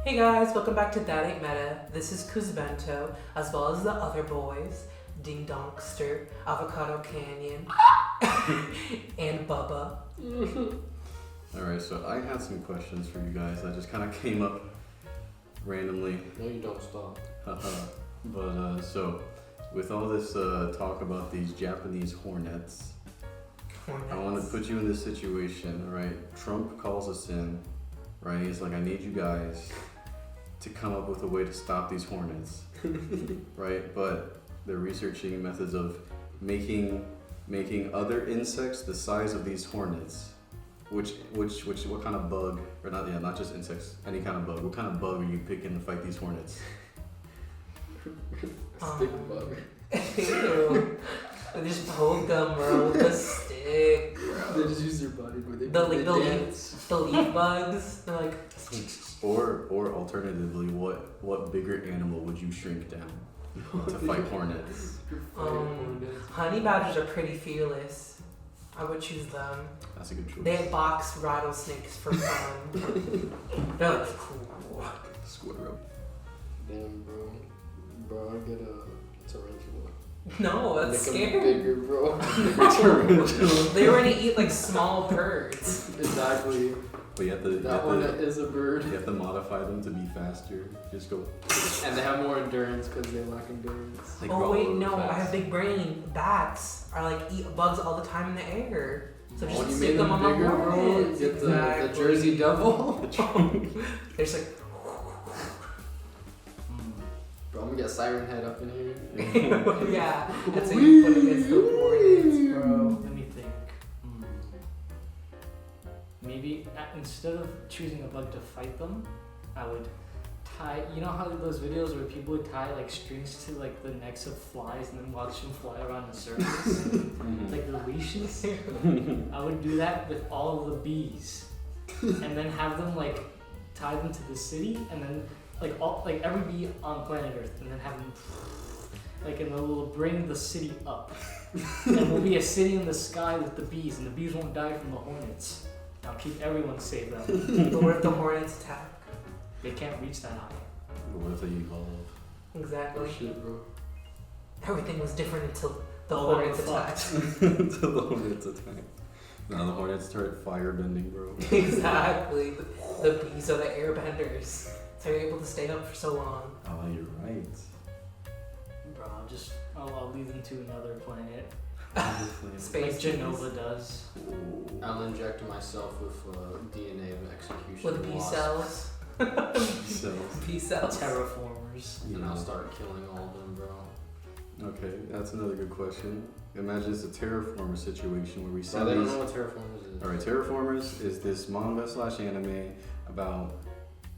Hey guys, welcome back to ThatAin'tMeta. This is Kuzbento, as well as the other boys, Ding Donkster, Avocado Canyon, and Bubba. Alright, so I had some questions for you guys that just kind of came up randomly. No, you don't stop. But so, with all this talk about these Japanese hornets, I want to put you in this situation, alright? Trump calls us in, right? He's like, I need you guys to come up with a way to stop these hornets, right? But they're researching methods of making other insects the size of these hornets. What kind of bug, or not just insects, any kind of bug. What kind of bug are you picking to fight these hornets? Stick bug. Ew. They just poke them, bro, with a stick. They just use their body, but they The dance. leaf bugs, they're like... Or alternatively, what bigger animal would you shrink down to fight hornets? Honey badgers are pretty fearless. I would choose them. That's a good choice. They box rattlesnakes for fun. They're like, cool. Squirrel. Damn, bro. Bro, I'd get a tarantula. No, that's Make 'em scary. bigger, bro. They already eat like small birds. Exactly. But you have to That one is a bird. you have to modify them to be faster. Just go. And they have more endurance because they lack endurance. They Oh grow wait, really no, I fast. have big brain. Bats are like eat bugs all the time in the air. So When just you stick made them them on bigger, the bro, hornets. you get the Exactly. Jersey Devil. They're just like, Bro, I'm gonna get Siren Head up in here. yeah, that's how you put against the hornets, bro. Let me think. Maybe instead of choosing a bug to fight them, I would tie. You know how those videos where people would tie like strings to like the necks of flies and then watch them fly around the circles, like the leashes. I would do that with all of the bees, and then have them like tie them to the city, and then like every bee on planet Earth, and then have them like, and they'll bring the city up. And there'll be a city in the sky with the bees, and the bees won't die from the hornets. I'll keep everyone safe though. But what if the hornets attack? They can't reach that high. What if they evolve? Exactly. Oh shit, bro. Everything was different until the Oh, hornets fuck. attacked. Until the hornets attack. Now the hornets start firebending, bro. Exactly. The bees are the airbenders. So you're able to stay up for so long. Oh, you're right. Bro, I'll lead them to another planet. Like Space Genova does. I'll inject myself with DNA of execution. With B wasp, cells. Cells. B cells. Terraformers. And I'll start killing all of them, bro. Okay, that's another good question. Imagine it's a terraformer situation where we Bro, send they don't these. know what terraformers is. Alright, Terraformers is this manga/anime about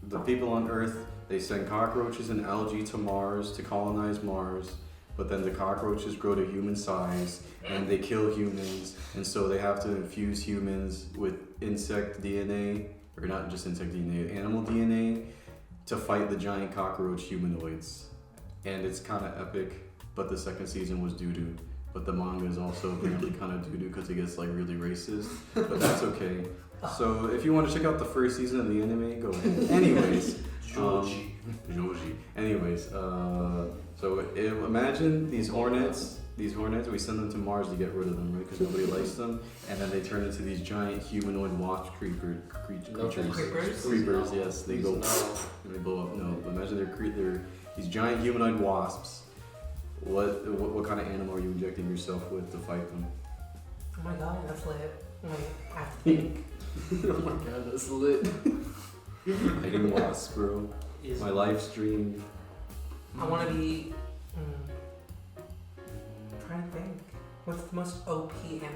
the people on Earth. They send cockroaches and algae to Mars to colonize Mars, but then the cockroaches grow to human size and they kill humans, and so they have to infuse humans with insect DNA, or not just insect DNA, animal DNA, to fight the giant cockroach humanoids. And it's kind of epic, but the second season was doo-doo. But the manga is also apparently kind of doo-doo because it gets like really racist, but that's okay. So if you want to check out the first season of the anime, go ahead. Anyways, Joji. Anyways, so imagine these hornets. These hornets, we send them to Mars to get rid of them, right? Because nobody likes them, and then they turn into these giant humanoid wasp creatures. Creepers, yes. They go and they blow up. No, but imagine they're these giant humanoid wasps. What kind of animal are you injecting yourself with to fight them? Oh my god, that's lit. Wait, I have to think. Oh my god, that's lit. Fighting wasps, bro. Is My live stream. I want to be. I'm trying to think. What's the most OP animal?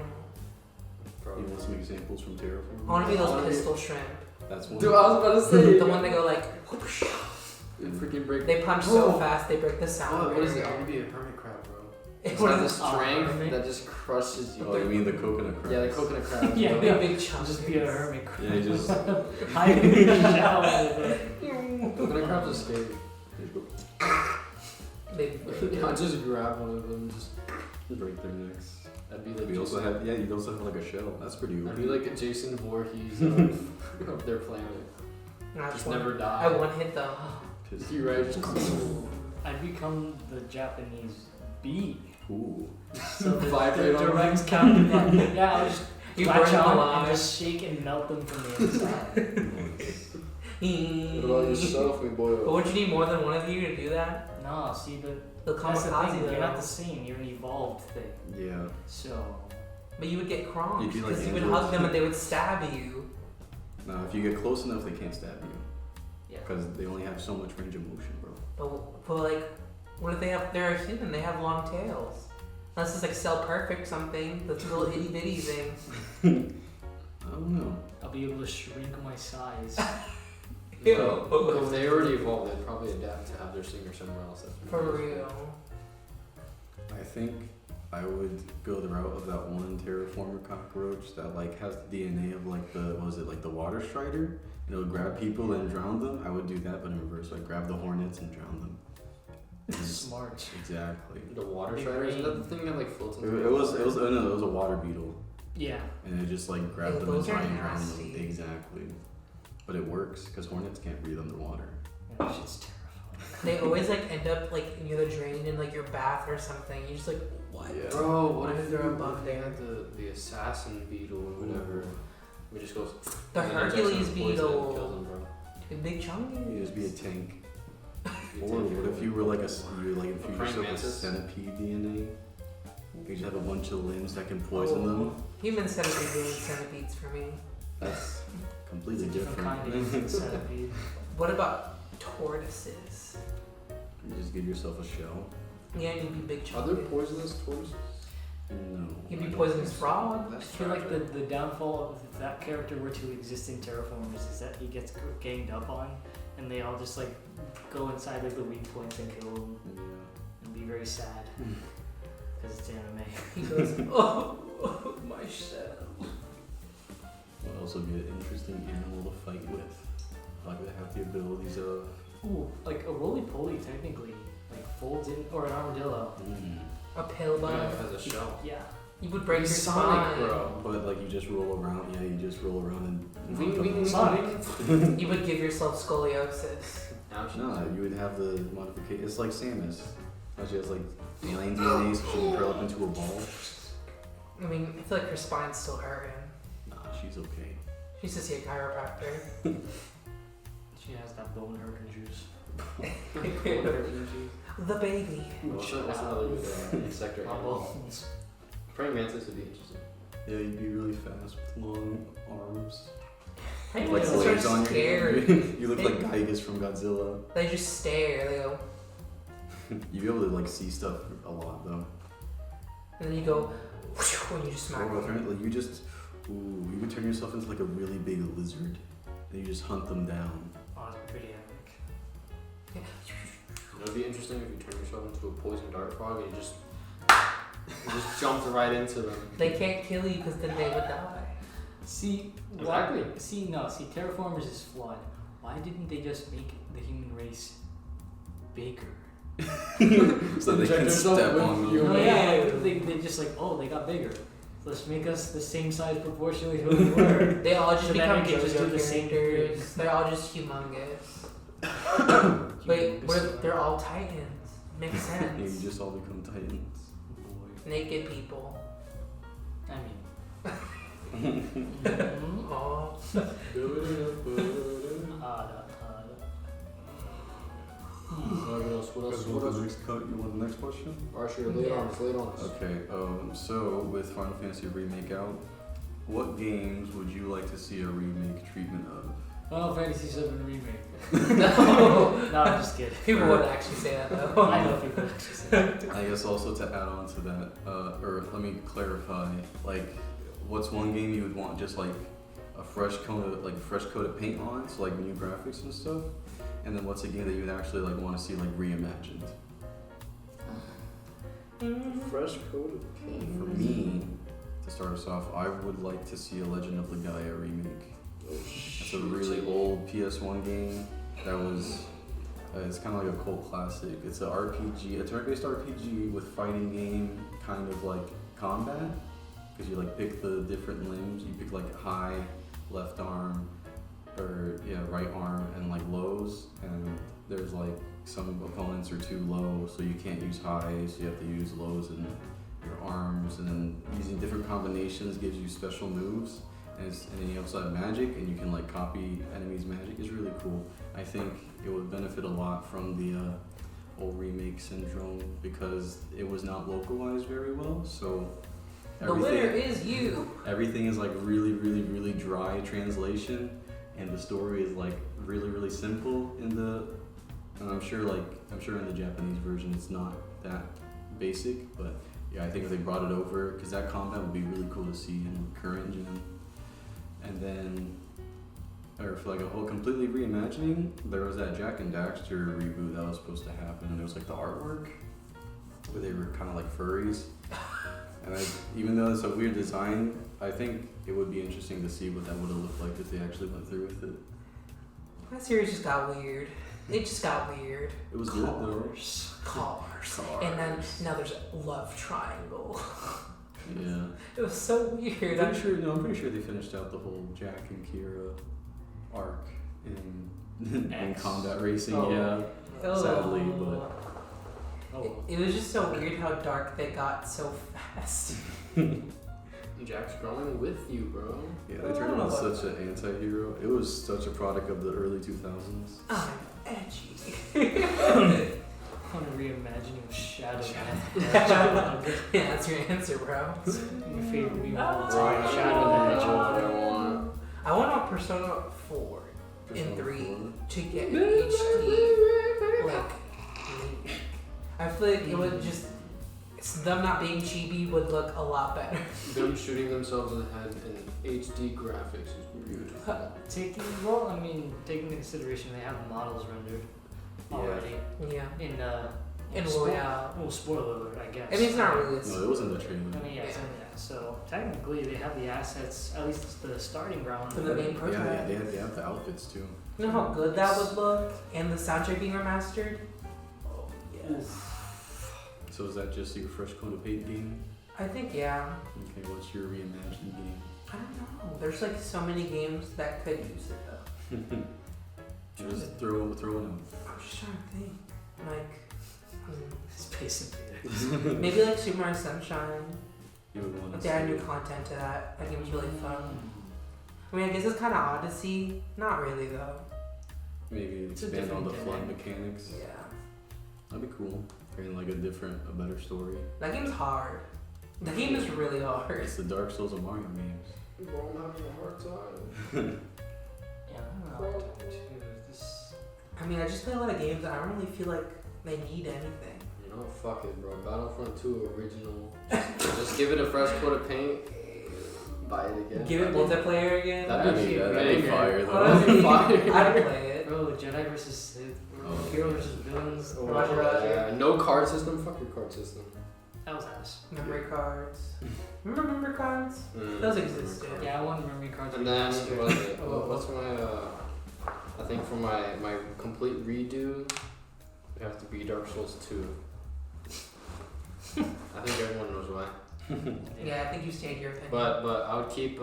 Bro. You want some examples from Terraform? I want to be I wanna those be- pistol shrimp. That's one. Dude, I was about to say. The one that go like. Whoosh. They freaking break. They punch so Bro. fast they break the sound. What is it? I barrier. want to be a hermit crab, bro. It It's was got this Oh, strength hermit? that just crushes you. Oh, you mean the coconut crabs? Yeah, the coconut crabs. Yeah, bro. big, big chunks. I'll just be a hermit crab. Yeah, you just. Hide in the shower. Coconut crabs are scary. They I just grab one of them, just. Break their necks. I'd be like. We also have, yeah, you also have like a shell. That's pretty I'd OP. be like a Jason Voorhees of their planet. Just never I die. one hit them. You're right. Just I'd become the Japanese bee. Ooh. So the Vibrate on direct counterpart. Yeah, I would just You latch burn them on alive. and just shake and melt them from the inside. What about yourself, my boy? But would you need more than one of you to do that? No, see, but The that's the kamikaze thing. though. You're not the same. You're an evolved thing. Yeah. So But you would get cronked You'd be like because you would androids. hug them and they would stab you. No, if you get close enough, they can't stab you. yeah. Because they only have so much range of motion, bro. But like, what if they're a human? They have long tails. Unless it's like Cell Perfect something, that's a little itty bitty thing. I don't know. I'll be able to shrink my size. Ew. If they already evolved, they'd probably adapt to have their stinger somewhere else. That's For real. I think I would go the route of that one terraformer cockroach that like has the DNA of like the the water strider, and it would grab people and drown them. I would do that, but in reverse. I'd grab the hornets and drown them. Smart. Exactly. The water Big strider, isn't brain. that the thing that like floats It, in the it was a water beetle, Yeah. and it just like grabbed Ew, them and those are tried and drowned them. nasty. Exactly. But it works because hornets can't breathe underwater. Yeah, that shit's terrifying. They always like end up like near the drain in like your bath or something. You just like, what? Yeah. Bro, what Why if is there a you bug they there? had the assassin beetle or whatever? It just goes. The and then Hercules injects them with poison and beetle. kills them, bro. Big chunky. You just be a tank. You Or take what it. if you were like you like A infuse praying yourself with mantis? centipede DNA? You just have a bunch of limbs that can poison them. Human centipede really centipedes for me. That's completely It's a different kind different. of centipede. What about tortoises? You just give yourself a shell. Yeah, you'd be big Are chunky. there poisonous tortoises? No. You'd I be don't poisonous think so. frog. I That's feel like tragic. the downfall of if that character were to exist in Terraformers is that he gets ganged up on, and they all just like go inside like the weak points and kill him, Yeah. and be very sad because it's anime. He goes, oh, my shell. What else would be an interesting animal to fight with? Like they have the abilities of. Ooh, like a roly poly technically like folds in, or an armadillo. A pill Yeah, bug. it has a shell. Yeah. You would break your Sonic, spine. bro. But like you just roll around. Yeah, you just roll around and. Wing, Sonic. You would give yourself scoliosis. Ouch. No, you would have the modification. It's like Samus. How she has like alien DNA, so she can curl up into a ball. I mean, I feel like her spine's still hurting. Nah, she's okay. She used to see a chiropractor. She has that bone hurting juice. The baby. What's another good insect or My animal? bones. Praying mantis would be interesting. Yeah, you'd be really fast with long arms. Hey, Like mantises blades are on your scary. head. You look like Gygus from Godzilla. They just stare. They go, You'd be able to like see stuff a lot though. and then you go, when you just smack Or them. alternatively, you would turn yourself into like a really big lizard, and you just hunt them down. Oh, that's pretty epic. It would be interesting if you turn yourself into a poison dart frog and you just jumped right into them. They can't kill you because then they would die. See, Exactly. See, Terraformers is flawed. Why didn't they just make the human race bigger? So they Inject can yourself step with on you. them. No, Yeah. yeah, they just like, oh, they got bigger. Let's make us the same size proportionally to what we were. They all just So then become we can just do JoJo the same characters. thing. They're all just humongous. Wait, they're all titans. Makes Yeah, you sense. just all become titans. Naked people. I mean, Oh. What else? What else? What else? Next cut. You want the next question? Alright, sure. Lay it on us. Lay it on us. Okay. So with Final Fantasy Remake out, what games would you like to see a remake treatment of? Final Fantasy VII Remake. No. No, I'm just kidding. People would actually say that though. I know people actually say that. I guess also to add on to that, or let me clarify, like, what's one game you would want just like a fresh coat of paint on, so like new graphics and stuff, and then what's a game that you would actually like want to see like reimagined? Fresh coat of paint. For me, to start us off, I would like to see a Legend of Legaia remake. Oh, It's a really old PS1 game that was. It's kind of like a cult classic. It's an RPG, a turn-based RPG with fighting game, kind of like combat, because you like pick the different limbs. You pick like high, left arm, or right arm, lows, and there's like some opponents are too low, so you can't use highs. You have to use lows in your arms, and then using different combinations gives you special moves. And then you also have magic, and you can like copy enemies' magic. Is really cool. I think it would benefit a lot from the old remake syndrome because it was not localized very well. So The winner is you. everything is like really, really, really dry translation, and the story is like really, really simple in the. And I'm sure in the Japanese version it's not that basic, but yeah, I think if they brought it over, because that combat would be really cool to see in current gen. And then, or for like a whole completely reimagining, there was that Jack and Daxter reboot that was supposed to happen, and there was like the artwork where they were kind of like furries. And even though it's a weird design, I think it would be interesting to see what that would have looked like if they actually went through with it. That series just got weird. It just got weird. It was good though. Cars. And then now there's love triangle. Yeah. It was so weird. I'm pretty sure they finished out the whole Jack and Kira arc in combat racing. Oh. Yeah. Oh. Sadly, but It was just so weird how dark they got so fast. Jack's growing with you, bro. yeah, they turned him into such an anti-hero. It was such a product of the early 2000s. I'm edgy. I'm reimagining Shadow. Yeah, that's your answer, bro. My favorite meme of all Bro, time. I Shadow want Magic. what I want. I want a Persona 4 in Persona 3 4. to get an HD. Like, I feel like it would just. Them not being chibi would look a lot better. Them shooting themselves in the head in HD graphics is beautiful. Taking into consideration they have models rendered Yeah. already Yeah. in Royale. Well, spoiler alert, I guess. I mean, it's not really. No, it wasn't the trailer. I mean, yeah, so technically they have the assets, at least the starting ground. For the main Yeah, prototype. they have the outfits too. You know how good that would look? And the soundtrack being remastered? Oh, yes. So is that just your fresh coat of paint game? I think, yeah. Okay, what's your reimagined game? I don't know. There's like so many games that could use it though. Just throw it out. I'm just trying to think. Like, Space Invaders. maybe like Super Mario Sunshine. You would want If to they add see new it. content to that, I think it was really fun. I mean, I guess it's kind of Odyssey. Not really though. Maybe It's a expand on the different flood game. mechanics. Yeah. That'd be cool. Creating like a better story. That game's hard. The game is really hard. It's the Dark Souls of Mario games. Bro, I'm having a hard time. Yeah, I don't know. Too. This. I mean, I just play a lot of games that I don't really feel like they need anything. You know, fuck it, bro. Battlefront 2 original. Just give it a fresh coat of paint. Buy it again. Give it multiplayer again. That'd be That'd be fire though. Honestly, Fire. I'd play it. Bro, Jedi versus Sith. Oh. Hero versus villains. Oh, Roger, Roger. yeah. No card system. Fuck your card system. That was ass. Memory cards. Remember memory cards? Mm. Those existed. Yeah, I want memory cards. And then remastered. what is it? What's my I think for my complete redo, it has to be Dark Souls 2. I think everyone knows why. Yeah, I think you stated your opinion. But I would keep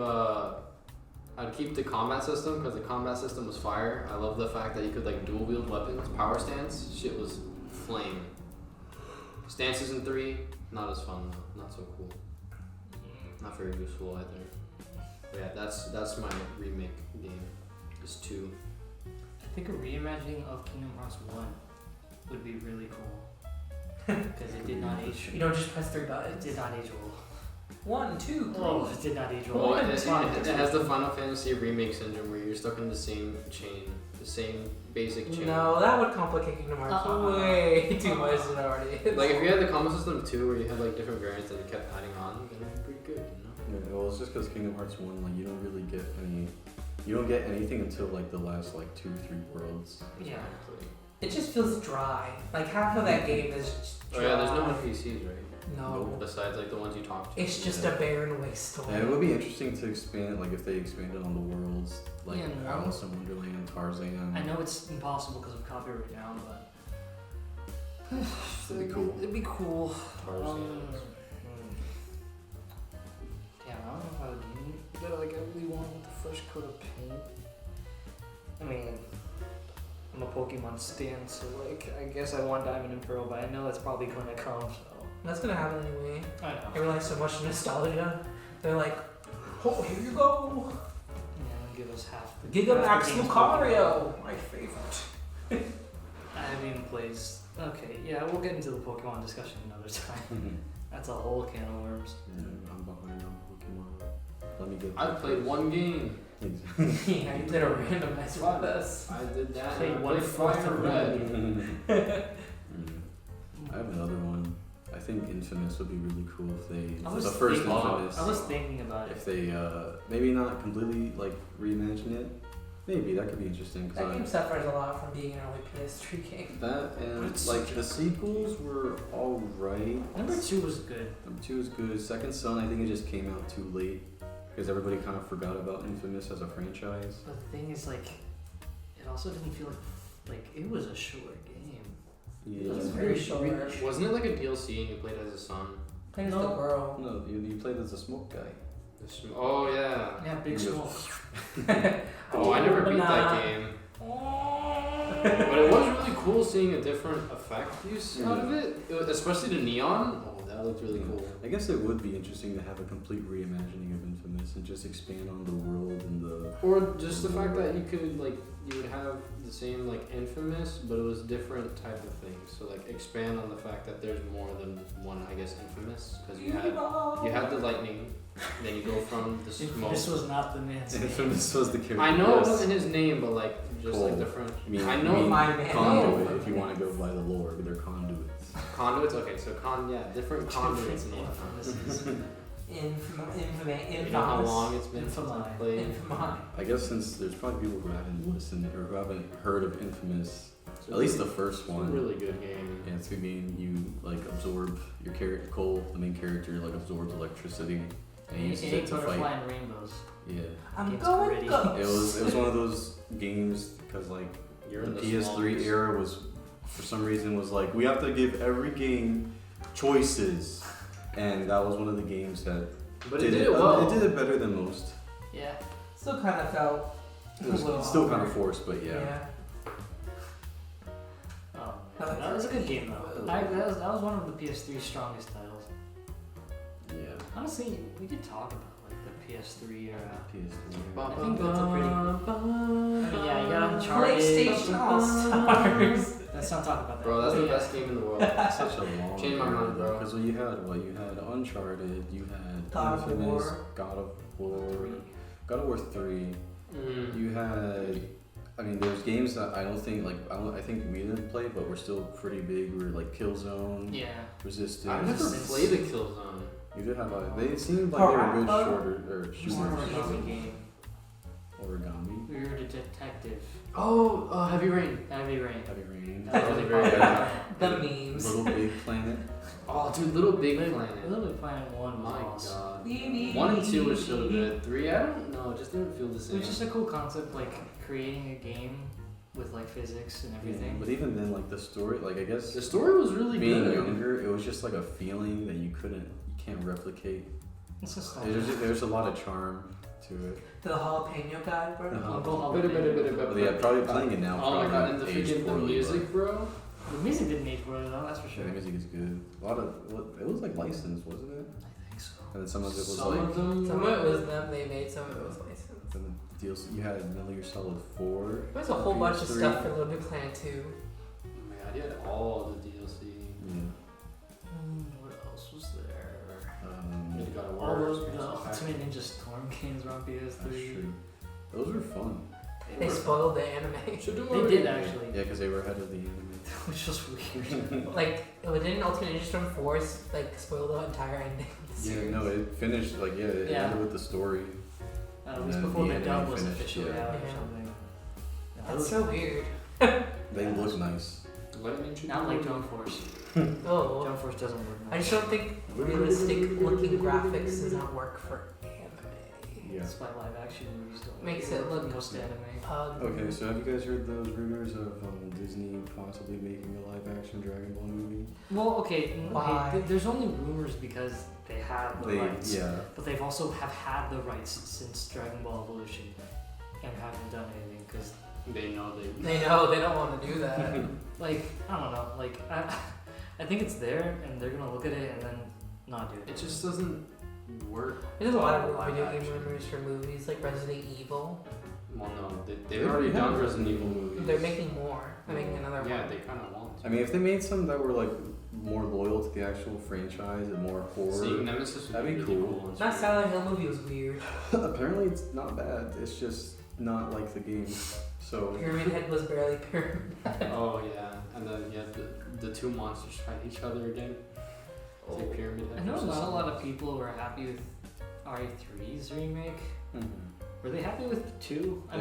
the combat system because the combat system was fire. I love the fact that you could like dual wield weapons. Power stance, shit was flame. Stances in 3, not as fun though. Not so cool. Not very useful either. But yeah, that's my remake game. It's 2. I think a reimagining of Kingdom Hearts 1 would be really cool. Because it did not age. You don't just press 3 It buttons. did not age well. 1, 2, 3. Oh, it did not age Well, well. it has the Final Fantasy remake syndrome where you're stuck in the same chain, the same basic chain. No, that would complicate Kingdom Hearts way too much than it already is. Like if you had the combo system too, where you had like different variants and you kept adding on, then it'd be pretty good, you know. Yeah, well, it's just because Kingdom Hearts 1, like, you don't really get any. You don't get anything until like the last like 2-3 worlds. Yeah. It just feels dry. Like half of that game is just Oh dry. yeah, there's no NPCs, right? No. Besides like the ones you talk to. It's just a barren wasteland. And it would be interesting to expand, like if they expanded on the worlds, like Yeah, no. Alice in Wonderland, Tarzan. I know it's impossible because of copyright now, but It'd be cool. It'd be cool. Tarzan. Yeah, I don't know if I would need it, but like I really want with the fresh coat of paint. I mean, Pokemon stand, so like I guess I want Diamond and Pearl, but I know that's probably gonna come. So That's gonna happen anyway. I know. They realize so much nostalgia. They're like, oh, here you go. Yeah, give us half the Gigamax half the game's Lucario, my favorite. Pokemon. I haven't even played. Okay, yeah, we'll get into the Pokemon discussion another time. That's a whole can of worms. Yeah, I'm behind on Pokemon. Let me get. I played one game. Yeah, you played a randomizer with us. I did that. Played and I one played fourth Fire of Red. I have another one. I think Infamous would be really cool if they, I the was first thinking- Infamous, I was thinking about it. if they maybe not completely like reimagine it, maybe that could be interesting. That game Cause suffers a lot from being an early PS3 game. that But and it's like such the sequels were all right. Number 2 was good. Number 2 is good. Second Son, I think it just came out too late because everybody kind of forgot about Infamous as a franchise. But the thing is, like, it also didn't feel like it was a short game. Yeah. It was very short. Wasn't it like a DLC and you played as a son? Played as the No. girl. No, you played as a smoke guy. Oh yeah. Yeah, Big Yeah. Smoke. Oh, I never beat Nah. that game. But it was really cool seeing a different effect use out of it, especially the neon. Oh, that looked really cool. I guess it would be interesting to have a complete reimagining of Infamous and just expand on the world and the. Or just the fact that you could like you would have the same like Infamous, but it was different type of things. So like expand on the fact that there's more than one, I guess, Infamous, because you had the lightning, then you go from the smoke. This was not the man's name. Infamous was the character. I know it yes. wasn't his name, but like just Cole. like the French. I mean, I know my man. conduit No. if you want to go by the lore, they're conduits. conduits. Okay, so different conduits and whatnot. Infamous. You know how long it's been since I Infamy. played. Infamy. I guess since there's probably people who haven't listened or who haven't heard of Infamous, at least the first It's a one. really good game. Yeah, it's gonna mean you like absorb your character. Cole, the main character, like absorbs electricity and he uses it to Butterfly fight. and rainbows. Yeah, I'm Game's going ready. ghost. it was one of those games because like You're the in the PS3 swamps. era was for some reason was like we have to give every game choices, and that was one of the games that But it did it well. It did it better than most. Yeah. Still kind of felt It was a little still kind of awkward. forced, but yeah. Oh, man. That was a good game though. That was one of the PS3's strongest titles. Yeah. Honestly, we could talk about like the PS3 era. PS3. I think that's a pretty. I mean, yeah, you got Uncharted. PlayStation All Stars. Let's not talk about that. Bro, that's the Yeah. best game in the world. Such a long Changed my mind, bro. Because you had Uncharted, you had God of Infamous, War. God of War, Three. God of War 3. Mm. You had, I mean, there's games that I don't think I think we didn't play, but we're still pretty big. We're like Killzone, Yeah. Resistance. I never Since- played a Killzone. You did have they seemed like they were good Parappa? shorter or More shooters. of a game. Origami, We were the detective. Oh, Heavy Rain. Heavy Rain. Heavy Rain, That was Really really great. good. The memes. Little Big Planet. Oh, dude, Little Big Little Planet. Big Planet 1 was My awesome. god. 1 and 2 were so good. 3, I don't know, it just didn't feel the It same. was just a cool concept, like creating a game with like physics and everything. But even then, like the story, like I guess The story was really being good. younger, it was just like a feeling that you can't replicate. It's just There's a lot of charm to it. The jalapeno guy, bro. But yeah, probably playing it now. Oh my probably god, and the aged freaking the poorly, music, bro. The music didn't age well though, that's for but sure. the music is good. A lot of it was like licensed, wasn't it? I think so. And then some of it was Some like of them. Some of it was them they made, some of it was licensed. and the DLC. You had Metal Gear Solid 4. There's a whole bunch of PS3. stuff for Little Big Planet 2. Oh my god, you had all the DLC. Yeah. What else was there? You had God of All War. of the Ultimate Ninja Storm games were on That's PS3. true. Those were fun. They spoiled the anime. They did actually, Yeah, because they were ahead of the anime. which was weird. Like, didn't Ultimate Ninja Storm 4 like spoil the entire ending of the Yeah, series? no, it finished like it Yeah. ended with the story. At least And then before the the dub anime was finished, officially yeah. out or Yeah. something. Yeah, That's so weird. They look nice. not like Jump Force. Oh. Jump Force doesn't work. I just don't think realistic looking graphics does not work for anime. Yeah. That's why live action movies don't Makes work it for look- most anime. Okay, so have you guys heard those rumors of Disney possibly making a live action Dragon Ball movie? Well, okay, Why? there's only rumors because they have the rights, Yeah. but they've also have had the rights since Dragon Ball Evolution and haven't done anything because They know they. They know they don't want to do that. Like, I don't know. Like, I think it's there, and they're gonna look at it and then not do it. It just doesn't work. There's a lot of live video game action. rumors for movies like Resident Evil. Well, no, they've already done Resident Evil movies. They're making more. They're making another Yeah, one. they kind of want to. I mean, if they made some that were like more loyal to the actual franchise and more horror, Seeing Nemesis would that'd be really cool. and That sweet. Silent Hill movie was weird. apparently it's not bad. It's just not like the game. So Pyramid Head was barely Pyramid. Oh yeah, and then yeah, the two monsters fight each other again. It's like Pyramid Head I know versus not a something. lot of people were happy with RE3's remake. Were they happy with 2? I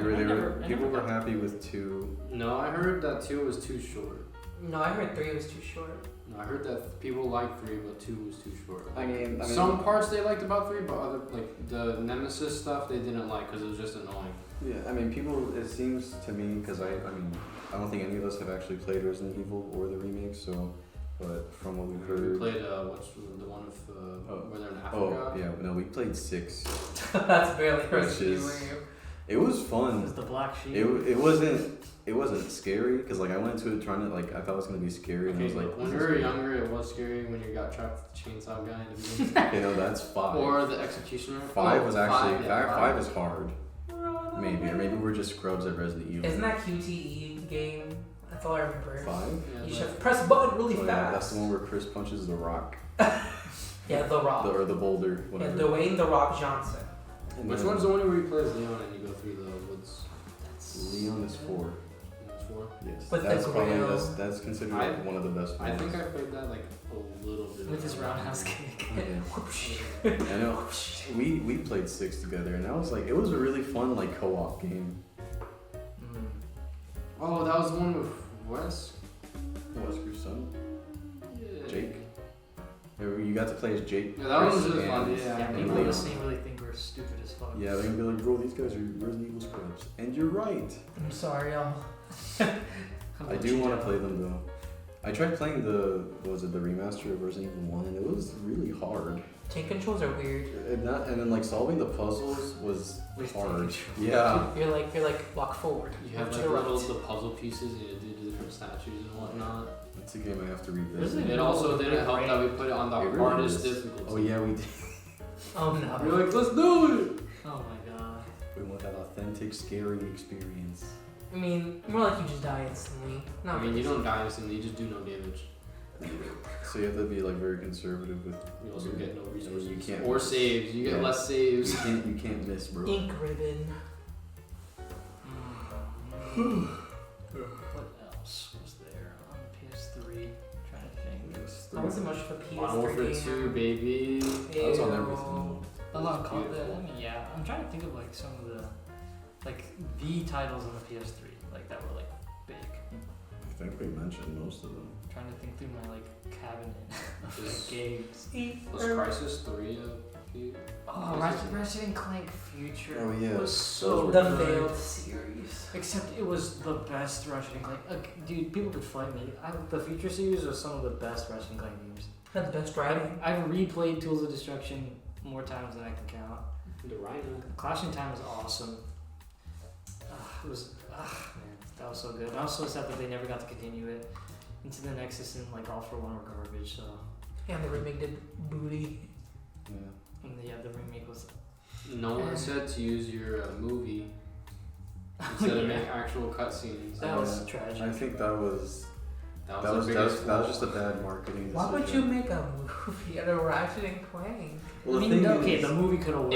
people were happy with 2. No, I heard that 2 was too short. No, I heard 3 was too short. No, I heard that people liked 3, but 2 was too short. I mean, Some parts they liked about 3, but other like the Nemesis stuff they didn't like because it was just annoying. Yeah, I mean, people. It seems to me because I mean, I don't think any of us have actually played Resident Evil or the remake. So, but from what we've We heard. played what's the one with where they're in Oh Africa. yeah, no, we played 6. That's barely Which Resident is- Evil. It was It was fun. the black sheep. It wasn't scary because like I went into it trying to like I thought it was gonna be scary and I Okay, was like when this you is were scary. younger, it was scary when you got trapped with the chainsaw guy in the beginning. Okay, no, that's 5. Or the executioner. 5 was actually yeah, 5 is hard. Maybe or maybe we're just scrubs at Resident Evil. Isn't that QTE game? That's all I remember. 5? Yeah, You but- should press button really Oh, fast. yeah, that's the one where Chris punches the rock, Yeah, The Rock. or the boulder, Yeah, whatever. Dwayne The Rock Johnson. And Which then one's the one where you play as Leon and you go through the woods? Leon is 4. That's 4. Yes, With the that's probably grill. that's considered I- one of the best ones. I think I played that like a little bit. With his roundhouse kick. Yeah. I know. We played 6 together, and that was like it was a really fun like co-op game. Oh, that was the one with Wes. What was your son? Yeah. Jake. You got to play as Jake. Yeah, that one was Chris, really fun. and- Yeah, Yeah, I and people remember. listening really think we're stupid as fuck. Yeah, they're gonna be like, bro, these guys are Resident Evil scrubs, and you're right. I'm sorry, y'all. I do want to play them though. I tried playing the remaster of Resident Evil 1, and it was really hard. Tank controls are weird. And then like solving the puzzles was With hard. tank Yeah. You're like walk forward. You have to like the right. little the puzzle pieces and you do the different statues and whatnot. It's a game I have to revisit. Resident It also didn't help that we put it on the It really hardest is. difficulty. Oh yeah, we did. Oh no. We're like, let's do it. Oh my god. We want that authentic, scary experience. I mean, more like you just die instantly. Not I mean, you really. don't die instantly, you just do no damage. So you have to be like very conservative with. You also get no resources. You can't or miss. saves. You get Yeah. less saves. You can't miss, bro. Ink ribbon. What else was there on PS3? Trying to think. I wasn't much of a PS3 Modern Warfare gamer. 2, baby. That's on Ew. everything. A lot of Beautiful. I mean, yeah. I'm trying to think of like some of the the titles on the PS3 like that were like big. I think we mentioned most of them. trying to think through my like cabinet of Is- like, games. Was Crisis 3 Oh, Ratchet and Clank Future Oh, yeah. was so The good. Veiled series. Except it was the best Ratchet and Clank. Dude, people could fight me. The Future series was some of the best Ratchet and Clank games. Had the best driving. I've replayed Tools of Destruction more times than I can count. The Rhino. Clashing Time was awesome. It was, man, that was so good. I was so sad that they never got to continue it. Into the Nexus and like All for One were garbage. So, And the remake did booty. Yeah. and yeah, the remake was. No one said to use your movie instead of make actual cutscenes. That was tragic. I think that was That that was the that biggest was flaw. just a bad marketing decision. Why would you make a movie out of Ratchet and Clank? Well, I the mean, thing okay, is, the movie could have worked.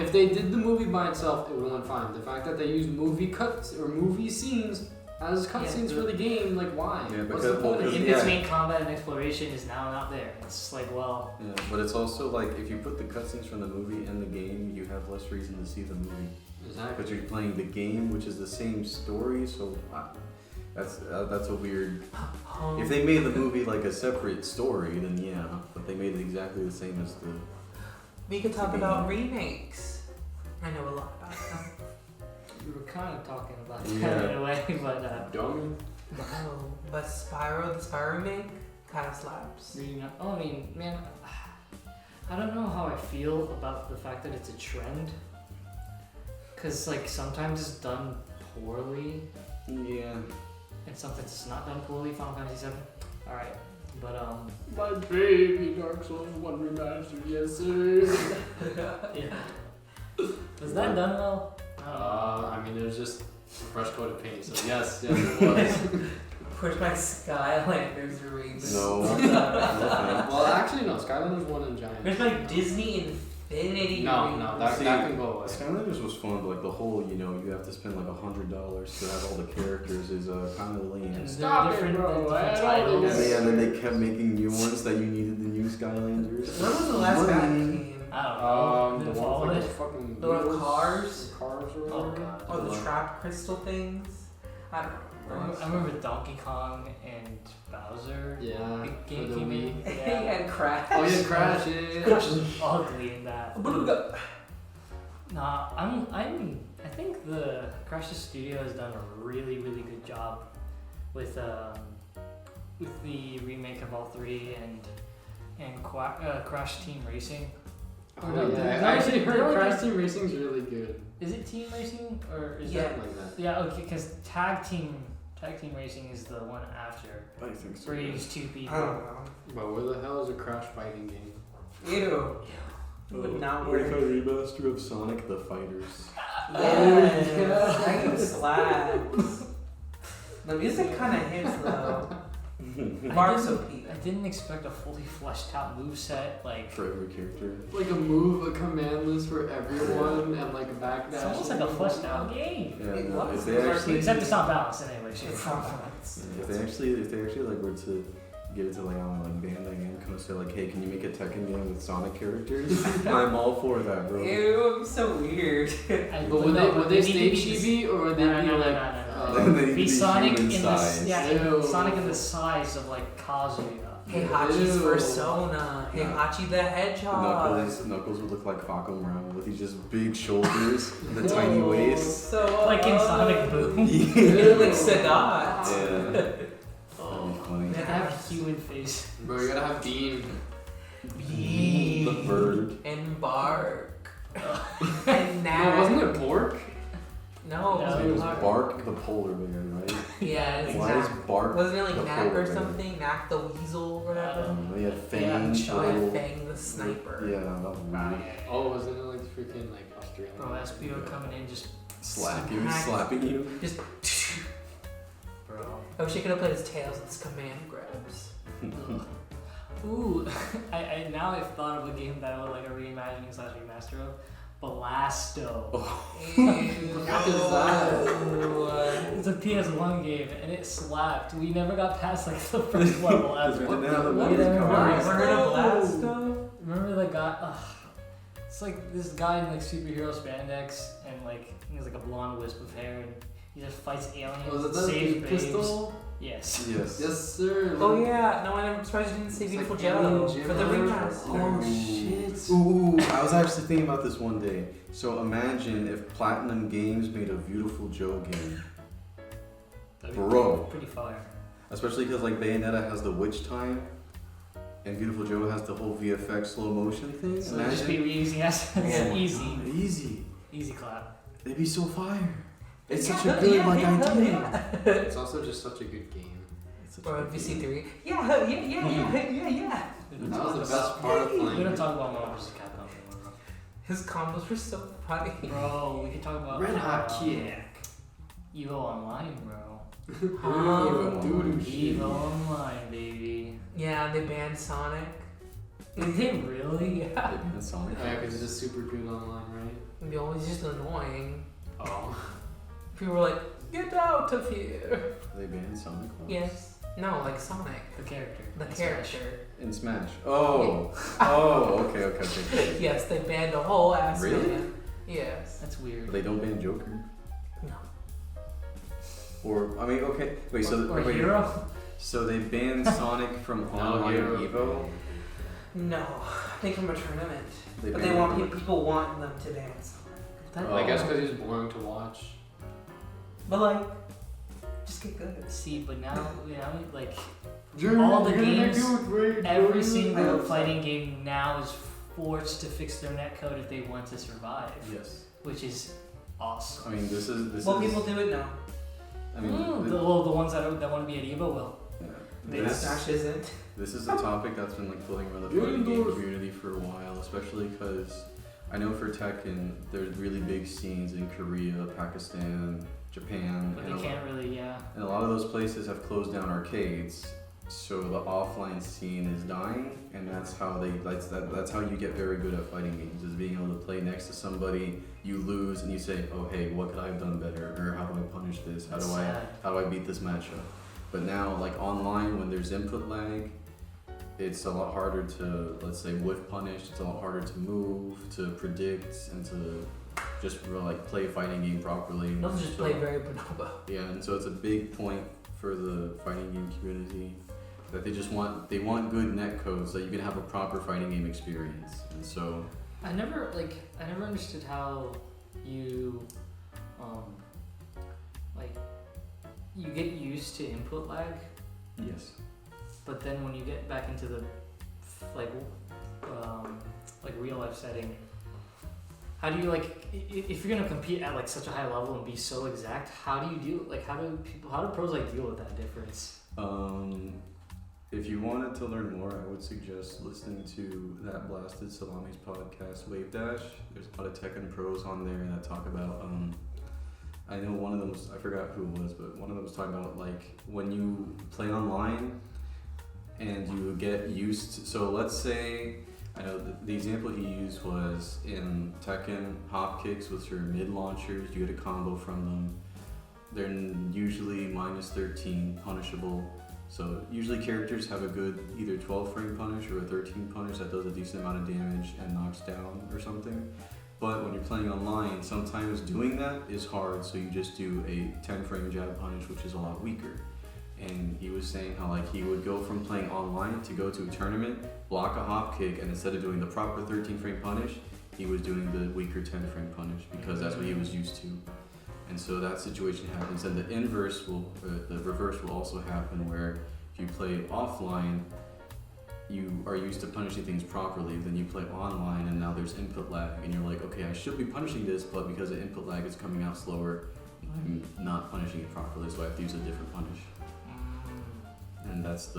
If they did the movie by itself, it would have went fine. The fact that they used movie cuts or movie scenes as cutscenes for the game, like why? Yeah, What's because- the point well, of because- In it? yeah. between combat and exploration is now not there. It's just like, well, yeah, but it's also like if you put the cutscenes from the movie and the game, you have less reason to see the movie Exactly. because you're playing the game, which is the same story. So that's a weird. If they made the movie like a separate story, then yeah, but they made it exactly the same as the. We could talk about remakes. I know a lot about them. we were kind of talking about that Yeah. in a way, but Dummy. No, but the Spyro remake kind of slaps. really not. Oh, I mean, man, I don't know how I feel about the fact that it's a trend. Cause like sometimes it's done poorly, Yeah. and something that's not done poorly, Final Fantasy VII. All right, but My baby Dark Souls 1 remastered, yes sir. yeah. Was that done well? I mean, there's just a fresh coat of paint, so yes, it was. Where's my Skylanders remix? No. Well, actually, no. Skylanders 1 and Giant. Where's my Disney Infinity No, remix? that See, can go away. Skylanders was fun, but like the whole, you know, you have to spend like $100 to have all the characters is kind of lame. And Stop there are it, different, bro. different I don't titles. know. Yeah, and then they kept making new ones that you needed the new Skylanders. When was the last Money. that game? I don't know. The Didn't one follow with it. the fucking The one with wheels, cars? the cars or Oh whatever. god. Or the trap crystal things? I don't know. I remember Donkey Kong and Bowser. Yeah. The for game the came Wii. in. He Yeah. had Crash. Oh yeah, Crash. Yeah. Crash was ugly in that. Booga. Nah, I think the Crash Studio has done a really, really good job with the remake of all three and Crash Team Racing. Oh, No, yeah. they I actually already- heard Crash Team Racing's really good. Is it Team Racing or is Yeah. that? Something like that. Yeah, okay, because Tag Team Racing is the one after I think so. where you use two people. I don't know. But where the hell is a Crash fighting game? Ew. Would not What if work. a remaster of Sonic the Fighters? Yes. yeah. That game slaps. The music kind of hits though. Barks I of Pete. didn't expect a fully fleshed out moveset like. For every character. Like a move, a command list for everyone, and like a backdash. It's almost like a fleshed out game. Yeah, It no, was. if they actually, Except it's not balanced in any way, shape, or It's form. not balanced. if they actually like were to get it to like I don't know, like Bandai Namco and say like, hey, can you make a Tekken game with Sonic characters? I'm all for that, bro. Ew, I'm so weird. But would they stay chibi or would they No, be no, no, like? no, no, Then no. they need Be to be Sonic human in the size. Ew. Sonic in the size of like Kazuya. Heihachi's Ew. persona. Heihachi the Hedgehog. Knuckles would look like Falco Brown with these just big shoulders and the tiny waist. So Like in Sonic Boom. You look like Sagat. Yeah. That'd Oh. be funny. They have a human face. Bro, you gotta have Beam. Beam. The bird. And Bark. and No, Nag. wasn't it Pork? No, No, it It was was Bark. Bark the polar bear, right? Yeah, it's Why is Knack. Bark Wasn't it like the Knack polar or bear? something? Knack the weasel or whatever? They had Yeah, fangs. Oh, little- and Fang the sniper. Yeah, that was weird. Oh, wasn't it like freaking like Australian? Bro, SBO coming in just. Slapping you. Just. Bro. I wish I could have played his tails with his command grabs. Ooh, I now I've thought of a game that I would like a reimagining / remaster of. Blasto. What is that? It's a PS1 game and it slapped. We never got past like the first level Because ever. we didn't have the What money is to Never cover it. heard of Blasto? Remember the guy? It's like this guy in like superhero spandex and like he has like a blonde wisp of hair and he just fights aliens. Was it saves the babes. pistol? Yes. Yes. Yes, sir. Oh yeah, no, I'm surprised you didn't say It's Beautiful like Jello Alien for the Jim remaster. Oh, shit. Ooh, I was actually thinking about this one day. So imagine if Platinum Games made a Beautiful Joe game. That'd be Bro. Pretty fire. Especially because like Bayonetta has the witch time, and Beautiful Joe has the whole VFX slow motion thing. So it'd just be Imagine. easy. Yes. Yeah. Easy. Easy. Easy clap. It'd be so fire. It's such Yeah, a good yeah, like yeah, idea. yeah. It's also just such a good game. It's such a Or good game. VC3. Yeah. That was the best part of We playing. don't talk about Marvel vs. Capcom anymore, bro. His combos were so funny. Bro, we could talk about Red Hot Kick. Evo Online, bro. Evo doo-doo shit. Evo Online, baby. Yeah, they banned Sonic. Did they really? Yeah. That's Sonic. Oh, yeah, because it's just super good online, right? It was just annoying. Oh. People were like, get out of here. They banned Sonic. once? Yes. No, like Sonic. The character. The That's character. In Smash. Oh. Oh. Okay. Yes, they banned a whole ass Really? man. Yes. That's weird. But they don't ban Joker. No. Or I mean, okay. Wait. So Or wait, Hero? So they banned Sonic from online Hero. Evo. No. I think from a tournament. But they banned want him. people want them to ban Sonic. That, Oh. I guess because he's boring to watch. But like, just get good. See, but now, like, You're all the gonna games, do great, every bro. single fighting game now is forced to fix their netcode if they want to survive. Yes. Which is awesome. I mean, this Well, is. people do it now. I mean, The ones that want to be at Evo will. Smash isn't. This is a topic that's been like floating around the fighting game community for a while, especially because I know for Tekken, there's really big scenes in Korea, Pakistan, Japan, But they can't really, and a lot of those places have closed down arcades. So the offline scene is dying, and that's how you get very good at fighting games, is being able to play next to somebody, you lose, and you say, oh hey, what could I have done better, or how do I punish this, how do I beat this matchup? But now, like online, when there's input lag, it's a lot harder to, let's say, whiff punish. It's a lot harder to move, to predict, and to just like play a fighting game properly. They'll just play very bonobo. Yeah, and so it's a big point for the fighting game community that they want good net codes so you can have a proper fighting game experience. And so I never understood how you you get used to input lag, yes, but then when you get back into the like real life setting, how do you if you're gonna compete at like such a high level and be so exact, how do you deal how do pros deal with that difference? If you wanted to learn more, I would suggest listening to That Blasted Salami's podcast, Wave Dash. There's a lot of Tekken pros on there that talk about, I know one of them was, I forgot who it was, but one of them was talking about like when you play online and you get used to, so let's say, I know the example he used was in Tekken, hop kicks with your mid launchers, you get a combo from them. They're usually minus 13, punishable. So usually characters have a good either 12 frame punish or a 13 punish that does a decent amount of damage and knocks down or something. But when you're playing online, sometimes doing that is hard, so you just do a 10 frame jab punish, which is a lot weaker. And he was saying how like he would go from playing online to go to a tournament, block a hop kick, and instead of doing the proper 13 frame punish, he was doing the weaker 10 frame punish because that's what he was used to. And so that situation happens, and the reverse will also happen, where if you play offline, you are used to punishing things properly, then you play online and now there's input lag, and you're like, okay, I should be punishing this, but because the input lag is coming out slower, I'm not punishing it properly, so I have to use a different punish. And that's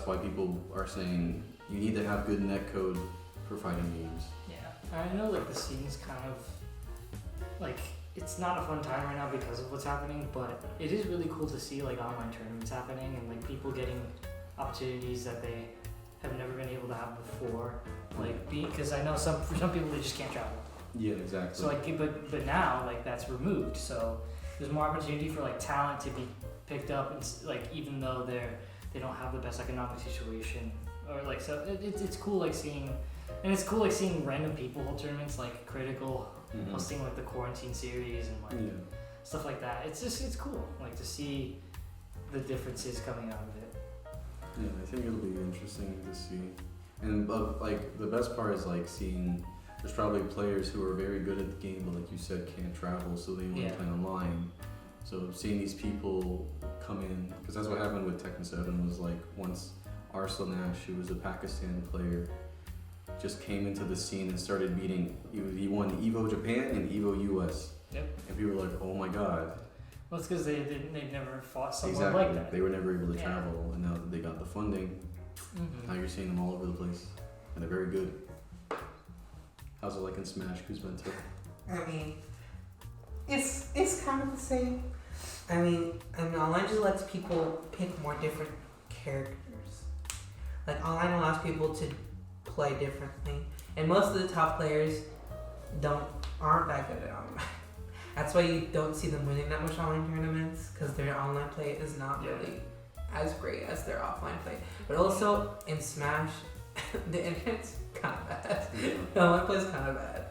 why people are saying you need to have good netcode for fighting games. Yeah, I know like the scene's kind of like, it's not a fun time right now because of what's happening, but it is really cool to see like online tournaments happening and like people getting opportunities that they have never been able to have before. Like because I know for some people they just can't travel. Yeah, exactly. So like, but now like that's removed, so there's more opportunity for like talent to be picked up, and like even though they don't have the best economic situation, or like so it's cool like seeing, and it's cool like seeing random people hold tournaments like Critical. Hosting like the quarantine series and like stuff like that. It's cool like to see the differences coming out of it. Yeah, I think it'll be interesting to see. And like the best part is like seeing there's probably players who are very good at the game, but like you said, can't travel, so they only play online. So seeing these people come in, because that's what happened with Tekken 7 was like once Arslan, who was a Pakistan player, just came into the scene and started beating. He won Evo Japan and Evo US. Yep. And people were like, "Oh my god!" Well, it's because they've never fought someone exactly. like that. They were never able to travel, and now that they got the funding, now you're seeing them all over the place, and they're very good. How's it like in Smash? Who's been to? I mean, it's kind of the same. I mean, online just lets people pick more different characters. Like online allows people to play differently, and most of the top players aren't that good at online. That's why you don't see them winning that much online tournaments, because their online play is not really as great as their offline play. But also in Smash, the internet's kind of bad. The online play is kind of bad.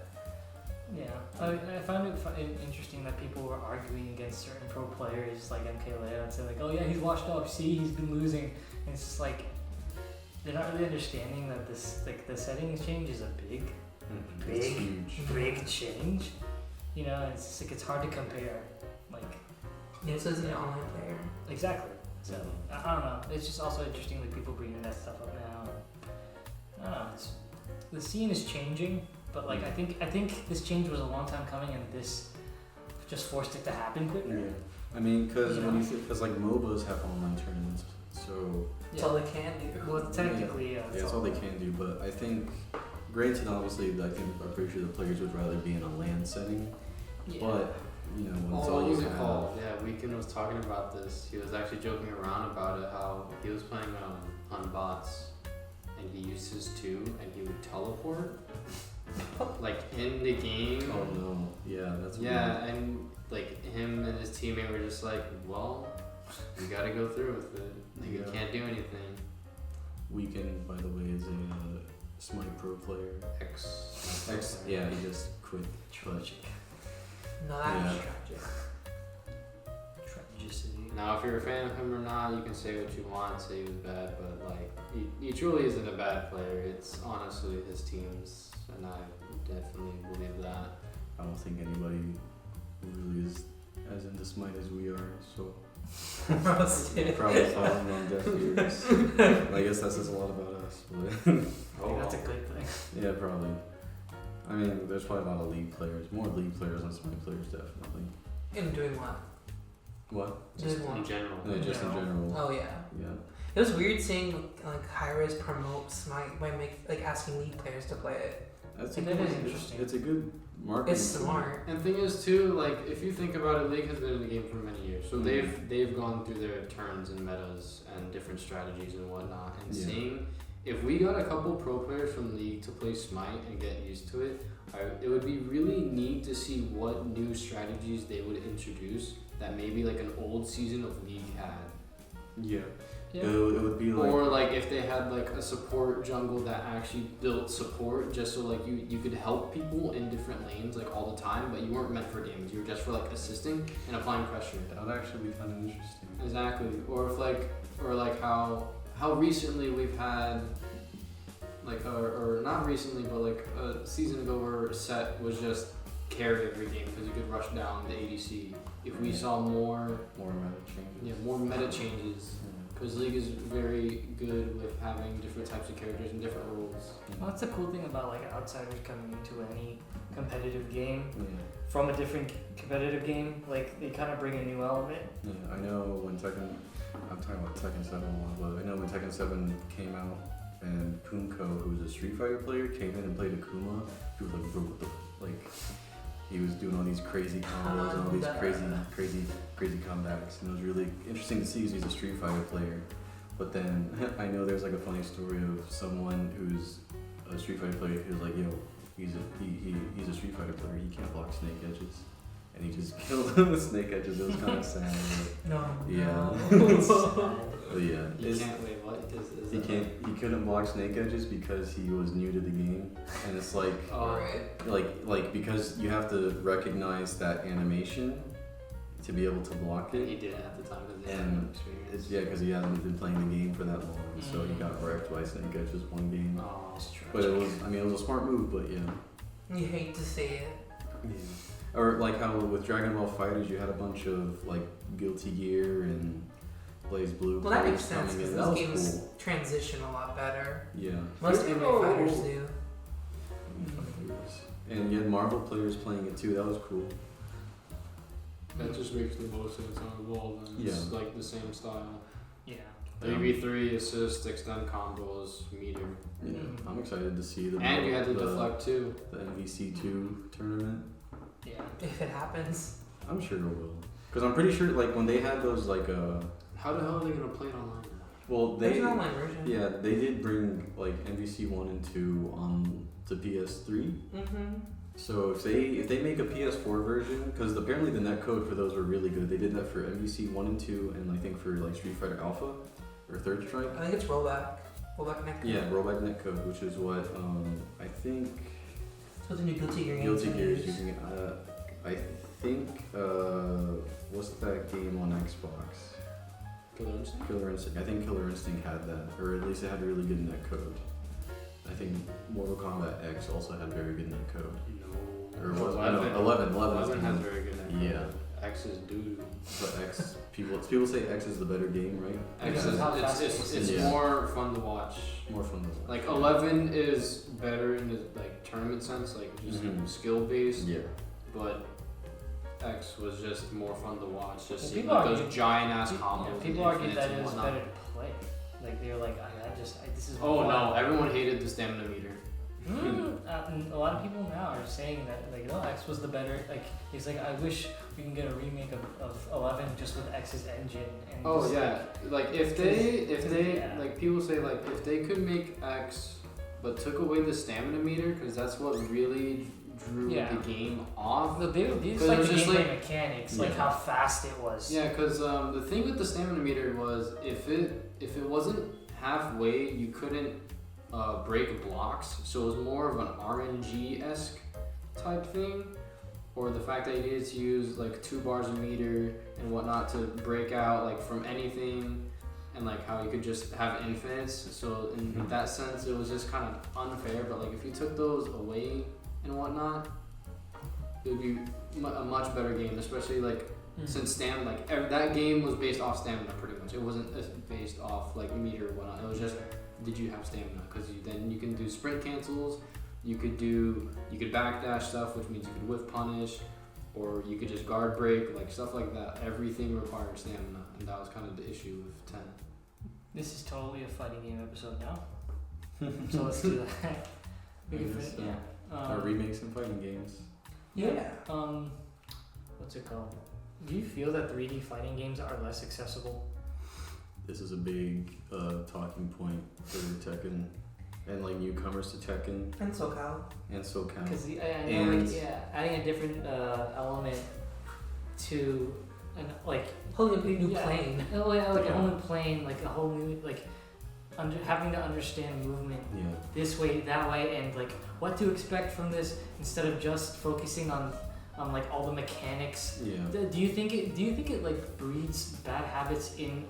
Yeah, I find it interesting that people were arguing against certain pro players like MKLeo and saying like, oh yeah, he's washed up. See, he's been losing. And it's just like, they're not really understanding that this like the settings change is a big change. You know, it's just like it's hard to compare. Like, This isn't an online player. Exactly. So I don't know. It's just also interesting that people bringing that stuff up now. I don't know. The scene is changing, but like I think this change was a long time coming, and this just forced it to happen quicker. Yeah. I mean, because You when know? you think, because like MOBAs have online tournaments, so That's all they can do. Well, technically, yeah. that's all they can do. But I think, granted, obviously, I'm pretty sure the players would rather be in a LAN setting. Yeah. But you know, when it's Oh, all what you was it have, called? Yeah, Weekend was talking about this. He was actually joking around about it, how he was playing on bots, and he used his 2, and he would teleport, like in the game. Oh no, yeah, that's Yeah, and like him and his teammate were just like, well, you gotta go through with it. Like, you Yeah. can't do anything. Weekend, by the way, is a Smite Pro player. Yeah, he just quit. Tragic. No, that's Yeah. tragic. Tragicity. Now, if you're a fan of him or not, you can say what you want, say he was bad, but like, he truly isn't a bad player. It's honestly his teams, and I definitely believe that. I don't think anybody really is as into Smite as we are, so Roasted. probably falling on deaf ears. I guess that says a lot about us. But I think that's a good thing. yeah, probably. I mean, there's probably a lot of League players, more League players than Smite players, definitely. In doing what? What? Just Doing in what? general. No, just in general. Oh yeah. Yeah. It was weird seeing like Hi-Rez promote Smite by asking League players to play it. That's And a that good, is interesting. It's a good marketing. It's tool. smart. And thing is too, like if you think about it, League has been in the game for many years, so Mhm. they've gone through their turns and metas and different strategies and whatnot. And Yeah. seeing if we got a couple pro players from League to play Smite and get used to it, it would be really neat to see what new strategies they would introduce that maybe like an old season of League had. Yeah. Yeah. It would be like. Or like if they had like a support jungle that actually built support just so like you could help people in different lanes like all the time, but you weren't meant for damage. You were just for like assisting and applying pressure. That would actually be kind of interesting. Exactly. Or if like how recently we've had like or not recently but like a season ago where Set was just carried every game because you could rush down the ADC. If we saw more More meta changes. more meta changes. Because League is very good with having different types of characters and different roles. Well, that's the cool thing about like outsiders coming into any competitive game Yeah. from a different competitive game. Like they kind of bring a new element. Yeah, I know when I'm talking about Tekken 7 a lot, but I know when Tekken 7 came out and Punko, who was a Street Fighter player, came in and played Akuma, he was like, bro, what the, like, he was doing all these crazy combos and all these crazy comebacks, and it was really interesting to see because he's a Street Fighter player. But then I know there's like a funny story of someone who's a Street Fighter player who's like, yo, he's a Street Fighter player, he can't block snake edges. And he just killed him with snake edges. It was kind of sad. No. Yeah. No. But yeah, You can't wait. What is that? he couldn't block snake edges because he was new to the game, and it's like Right. like because you have to recognize that animation to be able to block He it. didn't at the time because he had And no experience. It's because he hasn't been playing the game for that long, so he got wrecked by snake edges one game. Oh, It's tragic. But it was a smart move. But yeah. You hate to see it. Or like how with Dragon Ball Fighters you had a bunch of like Guilty Gear and Blaze Blue. Well, that players makes sense coming in. because That those was games cool. transition a lot better. Yeah. Most anime fighters do. And you had Marvel players playing it too. That was cool. That just makes the most sense on the ball. Then it's like the same style. Yeah. 3v3 assist, extend combos, meter. Yeah, I'm excited to see the. And you had to deflect too. The MVC2 tournament. Yeah. If it happens. I'm sure it will. Cause I'm pretty sure like when they had those like How the hell are they gonna play it online? well There's they an online version. yeah they did bring like MVC 1 and 2 on to PS3. Mm-hmm. So if they make a PS4 version, because apparently the netcode for those were really good. They did that for MVC 1 and 2, and I think for like Street Fighter Alpha or Third Strike. I think it's rollback. Rollback neck. Yeah, rollback netcode, which is what I think So the new Guilty Gear Guilty games Gear is use. using it. I think what's that game on Xbox? Killer Instinct? Killer Instinct. I think Killer Instinct had that, or at least it had really good netcode. I think Mortal Kombat X also had very good netcode. No. Or was I know 11 is 11 the has one. very good netcode. Yeah. X is doo. But X people say X is the better game, right? X Because is how fast it's Yeah. more fun to watch. More fun to watch. Like 11 is better in the like tournament sense, like just Mhm. skill based. Yeah. But X was just more fun to watch. Just Well, seeing people like argue- those giant ass combos. Yeah, and people argue infinites that and it was whatnot. better to play. Like they were like, this is. Oh fun. no! Everyone hated the stamina meter. A lot of people now are saying that like, oh, X was the better. Like he's like, I wish we can get a remake of 11 just with X's engine. And Oh just, yeah, like if they yeah. like people say like if they could make X but took away the stamina meter because that's what really drew Yeah. the game off. These 'Cause like it was the just, gameplay like- mechanics, like Yeah. how fast it was. Yeah, because the thing with the stamina meter was if it wasn't halfway, you couldn't break blocks. So it was more of an RNG-esque type thing, or the fact that you needed to use like 2 bars a meter and whatnot to break out like from anything, and like how you could just have infinites. So in that sense, it was just kind of unfair. But like if you took those away and whatnot, it would be a much better game, especially like. Since stamina, like that game was based off stamina pretty much. It wasn't based off like meter or whatnot. It was just did you have stamina? Because then you can do sprint cancels. You could backdash stuff, which means you could whiff punish, or you could just guard break, like stuff like that. Everything required stamina, and that was kind of the issue with 10. This is totally a fighting game episode now. So let's do that. We can Yes, yeah. Or remakes and fighting games. Yeah. What's it called? Do you feel that 3D fighting games are less accessible? This is a big talking point for Tekken and like newcomers to Tekken And SoCal. and SoCal. Because I know, And- like, yeah, adding a different element to, an like Whole new Yeah. plane. oh yeah, like Yeah. a whole new plane, like a whole new like, having to understand movement Yeah. this way, that way, and like what to expect from this instead of just focusing on like all the mechanics. Yeah. Do you think it like breeds bad habits in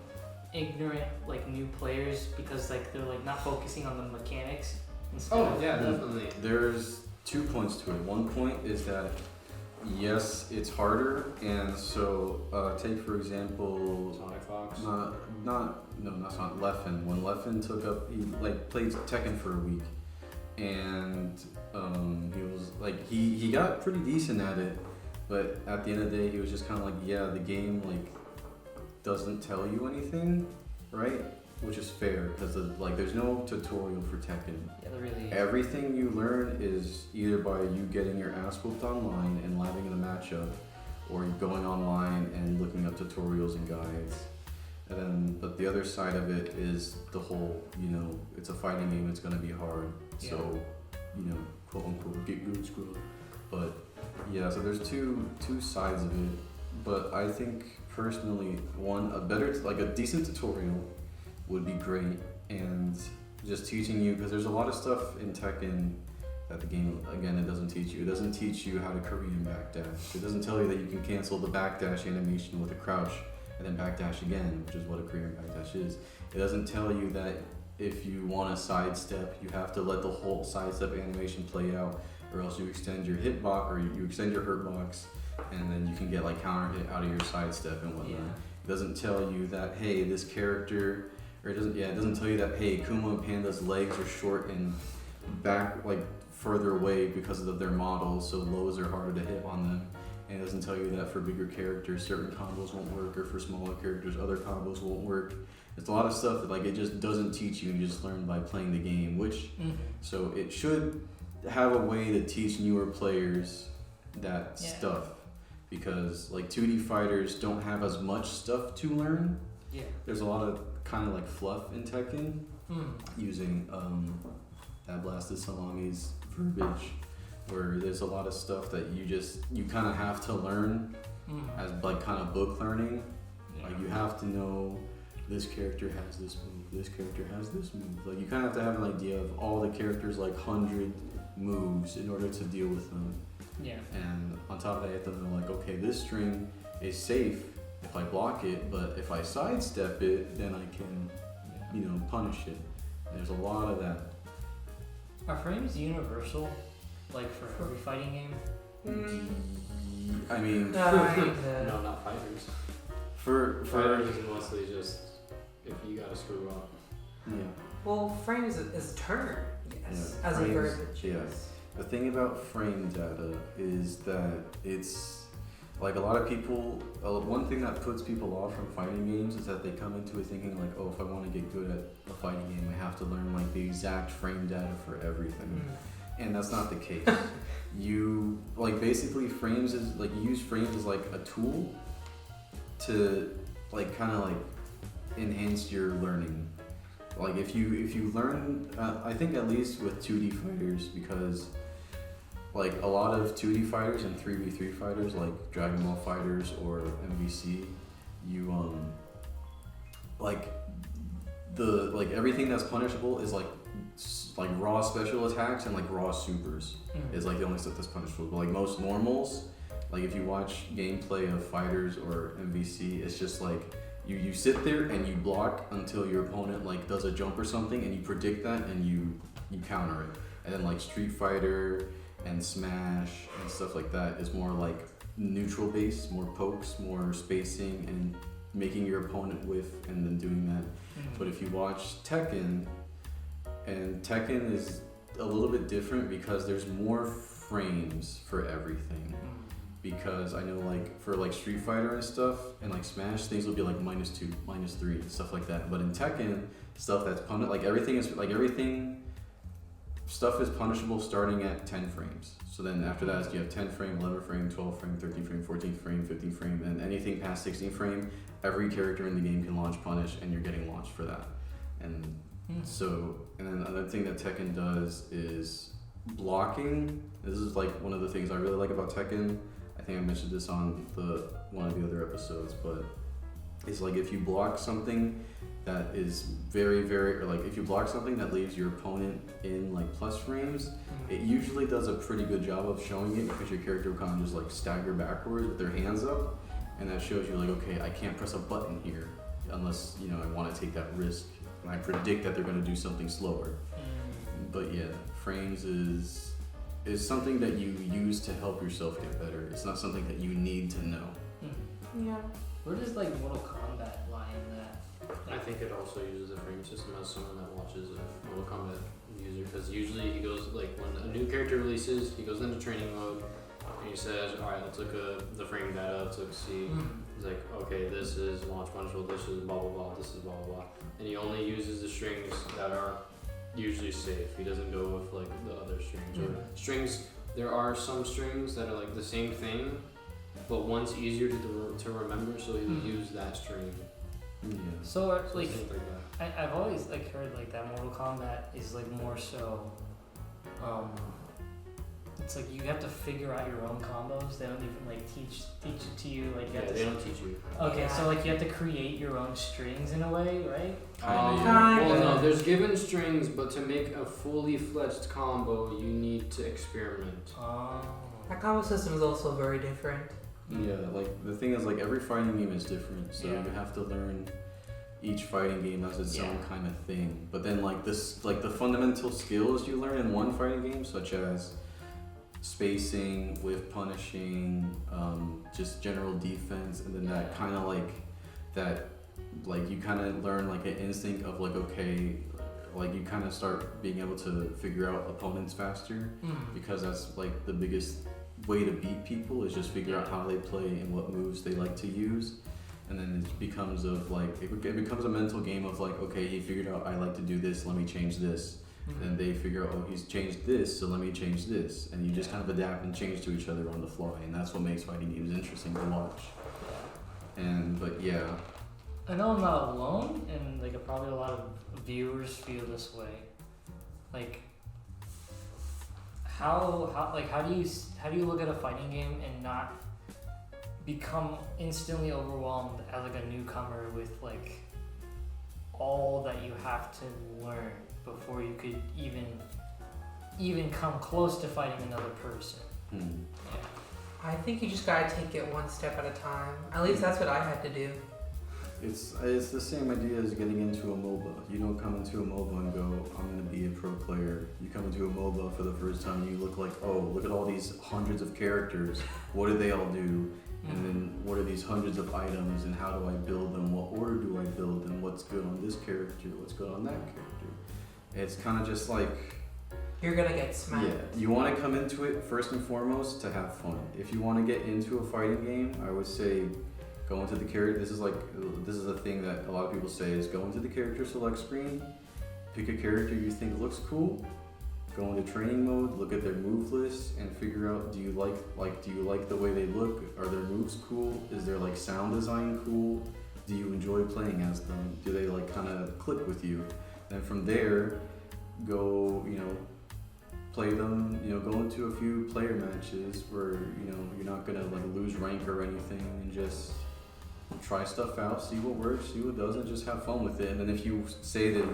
ignorant like new players because like they're like not focusing on the mechanics instead Oh of yeah, definitely. There's 2 points to it. One point is that yes, it's harder, and so take for example, Sonic Fox. not Sonic. Leffen. When Leffen took up, he like played Tekken for a week, and he was like he got pretty decent at it, but at the end of the day, he was just kind of like, yeah, the game like doesn't tell you anything, right? Which is fair because like there's no tutorial for Tekken. yeah, they're really Everything you learn is either by you getting your ass whooped online and landing in a matchup, or going online and looking up tutorials and guides. And then, but the other side of it is the whole, it's a fighting game, it's gonna be hard. So, quote unquote, get good, screw up. But yeah, so there's two sides of it. But I think personally, a decent tutorial would be great, and just teaching you, because there's a lot of stuff in Tekken that the game, again, it doesn't teach you. It doesn't teach you how to Korean backdash. It doesn't tell you that you can cancel the backdash animation with a crouch and then backdash again, which is what a Korean backdash is. It doesn't tell you that if you want to sidestep, you have to let the whole sidestep animation play out, or else you extend your hitbox, or you extend your hurt box, and then you can get like counter hit out of your sidestep and whatnot. It doesn't tell you that, hey, this character, or it doesn't tell you that, hey, Kuma and Panda's legs are short and back like further away because of their models, so lows are harder to hit on them. And it doesn't tell you that for bigger characters, certain combos won't work, or for smaller characters, other combos won't work. It's a lot of stuff that like it just doesn't teach you, and you just learn by playing the game, which, so it should have a way to teach newer players that stuff, because like 2D fighters don't have as much stuff to learn. Yeah. There's a lot of kind of like fluff in Tekken, using that blasted salami's verbiage, where there's a lot of stuff that you kind of have to learn as like kind of book learning. Like you have to know this character has this move, this character has this move. Like you kind of have to have an idea of all the characters' like 100 moves in order to deal with them. Yeah. And on top of that, you have to know like, okay, this string is safe if I block it, but if I sidestep it, then I can, punish it. And there's a lot of that. Are frames universal, like for every fighting game? I mean, No, not fighters. for Fighters is mostly just if you gotta screw up. yeah. Well, frames is turn, yes, Yeah, as a frames, verbiage. yes. The thing about frame data is that it's like a lot of people, one thing that puts people off from fighting games is that they come into it thinking like, oh, if I want to get good at a fighting game, I have to learn like the exact frame data for everything. And that's not the case. You like basically frames is like you use frames as like a tool to like kind of like enhance your learning. Like if you learn, I think at least with 2D fighters, because like a lot of 2D fighters and 3v3 fighters like Dragon Ball Fighters or MVC, you like everything that's punishable is like raw special attacks and like raw supers is like the only stuff that's punishable. But like most normals, like if you watch gameplay of fighters or MVC, it's just like you sit there and you block until your opponent like does a jump or something, and you predict that and you counter it. And then like Street Fighter and Smash and stuff like that is more like neutral based, more pokes, more spacing and making your opponent whiff and then doing that. But if you watch Tekken, and Tekken is a little bit different because there's more frames for everything. Because I know like for like Street Fighter and stuff and like Smash, things will be like -2, -3, stuff like that. But in Tekken, stuff that's like everything stuff is punishable starting at 10 frames. So then after that you have 10 frame, 11 frame, 12 frame, 13 frame, 14 frame, 15 frame, and anything past 16 frame, every character in the game can launch punish and you're getting launched for that. And so, and then another thing that Tekken does is blocking. This is like one of the things I really like about Tekken. I think I mentioned this on one of the other episodes, but it's like if you block something that is very, very, or like if you block something that leaves your opponent in like plus frames, it usually does a pretty good job of showing it because your character will kind of just like stagger backwards with their hands up, and that shows you like, okay, I can't press a button here unless, you know, I want to take that risk and I predict that they're going to do something slower. But yeah, frames is something that you use to help yourself get better. It's not something that you need to know. Yeah. Where does like Mortal Kombat lie in that? I think it also uses the frame system as someone that watches a Mortal Kombat user, because usually he goes like when a new character releases, he goes into training mode and he says, all right, let's look at the frame data, let's look see. He's like, okay, this is launch punishable, this is blah blah blah, this is blah blah blah, and he only uses the strings that are usually safe. He doesn't go with like the other strings or strings. There are some strings that are like the same thing, but one's easier to remember, so he'll use that string. Yeah. So like, Things like that. I've always like heard like that Mortal Kombat is like more so, it's like you have to figure out your own combos. They don't even like teach it to you. Like you have to they don't teach you. Okay, so like you have to create your own strings in a way, right? Well, no, there's given strings, but to make a fully fledged combo, you need to experiment. That combo system is also very different. Yeah, like the thing is like every fighting game is different, so you have to learn each fighting game has its own kind of thing. But then like this, like the fundamental skills you learn in one fighting game, such as spacing, whiff punishing, just general defense, and then that kind of like you kind of learn like an instinct of like, okay, like you kind of start being able to figure out opponents faster, because that's like the biggest way to beat people is just figure out how they play and what moves they like to use. And then it becomes it becomes a mental game of like, okay, he figured out I like to do this, let me change this. And they figure out, oh, he's changed this, so let me change this. And you just kind of adapt and change to each other on the fly, and that's what makes fighting games interesting to watch. But yeah. I know I'm not alone, and like probably a lot of viewers feel this way. Like, how do you look at a fighting game and not become instantly overwhelmed as like a newcomer with like all that you have to learn before you could even come close to fighting another person? I think you just gotta take it one step at a time. At least that's what I had to do. It's the same idea as getting into a MOBA. You don't come into a MOBA and go, I'm gonna be a pro player. You come into a MOBA for the first time and you look like, oh, look at all these hundreds of characters. What do they all do? And then what are these hundreds of items and how do I build them? What order do I build them? What's good on this character? What's good on that character? It's kind of just like, you're gonna get smacked. Yeah, you want to come into it first and foremost to have fun. If you want to get into a fighting game, I would say go into the character. This is a thing that a lot of people say is go into the character select screen, pick a character you think looks cool, go into training mode, look at their move list, and figure out do you like the way they look? Are their moves cool? Is their like sound design cool? Do you enjoy playing as them? Do they like kind of click with you? Then from there, go play them, go into a few player matches where, you're not gonna like lose rank or anything, and just try stuff out, see what works, see what doesn't, just have fun with it. And then if you say that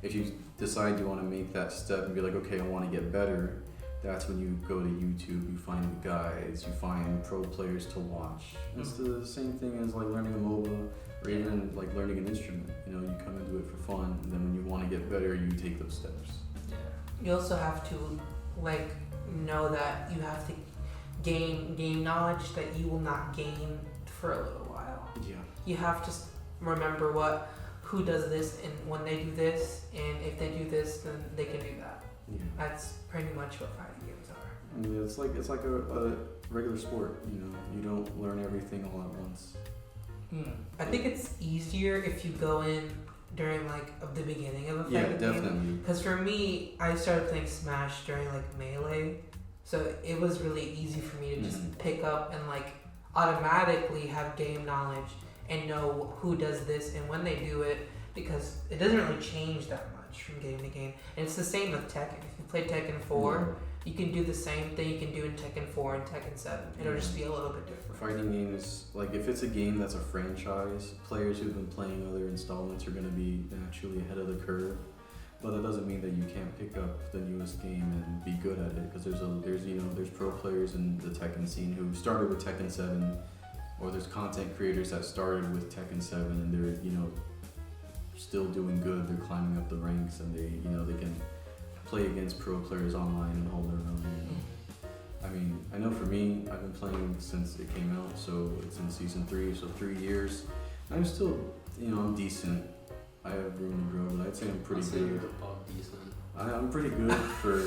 if you decide you wanna make that step and be like, okay, I wanna get better, that's when you go to YouTube, you find the guides, you find pro players to watch. It's the same thing as like learning a MOBA or even like learning an instrument. You come into it for fun, and then when you wanna get better, you take those steps. You also have to know that you have to gain knowledge that you will not gain for a little while. Yeah. You have to remember who does this and when they do this, and if they do this, then they can do that. Yeah. That's pretty much what fighting games are. Yeah, it's like a regular sport. You don't learn everything all at once. I think it's easier if you go in during the beginning of a fighting game. Yeah, definitely. Because for me, I started playing Smash during Melee, so it was really easy for me to just pick up and automatically have game knowledge and know who does this and when they do it, because it doesn't really change that much from game to game. And it's the same with Tekken. If you play Tekken 4, you can do the same thing you can do in Tekken 4 and Tekken 7. It'll just be a little bit different. Fighting games, if it's a game that's a franchise, players who've been playing other installments are going to be naturally ahead of the curve. But that doesn't mean that you can't pick up the newest game and be good at it, because there's pro players in the Tekken scene who started with Tekken 7, or there's content creators that started with Tekken 7 and they're still doing good. They're climbing up the ranks, and they can play against pro players online and hold their own. I mean, I know for me, I've been playing since it came out, so it's in season 3, so 3 years. I'm still, I'm decent. I have room to grow, but I'd say I'm pretty good. Decent. I'm pretty good for,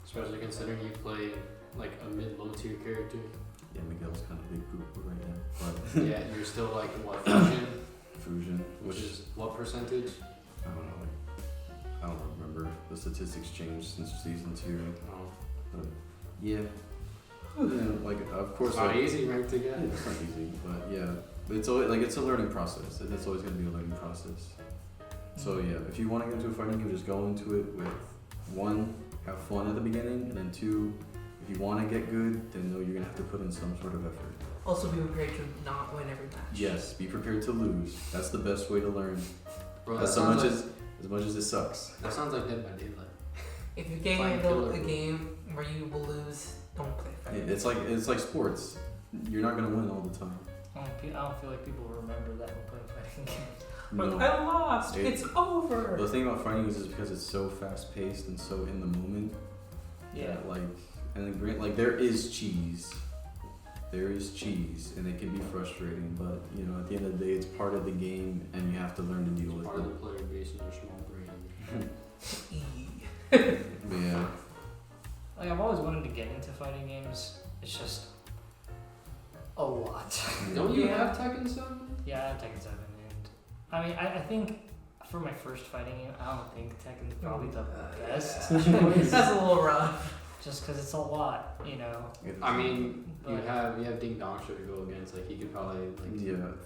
especially considering you play a mid-low tier character. Yeah, Miguel's kind of big poop right now, but yeah, you're still what, fusion? Fusion, Which is what percentage? I don't know, I don't remember. The statistics changed since season 2. Oh. But yeah, of course. Not easy rank to get. Yeah, it's not easy, but yeah, it's always it's a learning process, and it's always going to be a learning process. So yeah, if you want to get into a fighting game, just go into it with 1, have fun at the beginning, and then 2, if you want to get good, then know you're going to have to put in some sort of effort. Also be prepared to not win every match. Yes, be prepared to lose. That's the best way to learn. Bro, as much as it sucks. That sounds like Dead by Daylight. If you can't handle a game where you will lose, don't play fighting. Yeah, it's like sports. You're not going to win all the time. I don't feel like people remember that when playing fighting games. No. I lost. It's over. The thing about fighting is because it's so fast paced and so in the moment. Yeah. There is cheese. There is cheese, and it can be frustrating. But at the end of the day, it's part of the game, and you have to learn to deal with it. Part of the player base in your small brain. But yeah. I've always wanted to get into fighting games. It's just a lot. Don't you have Tekken 7? Yeah, I have Tekken 7, and I think for my first fighting game, I don't think Tekken's probably the best. That's a little rough. Just because it's a lot, I mean, But you have Ding Dong to go against. He could probably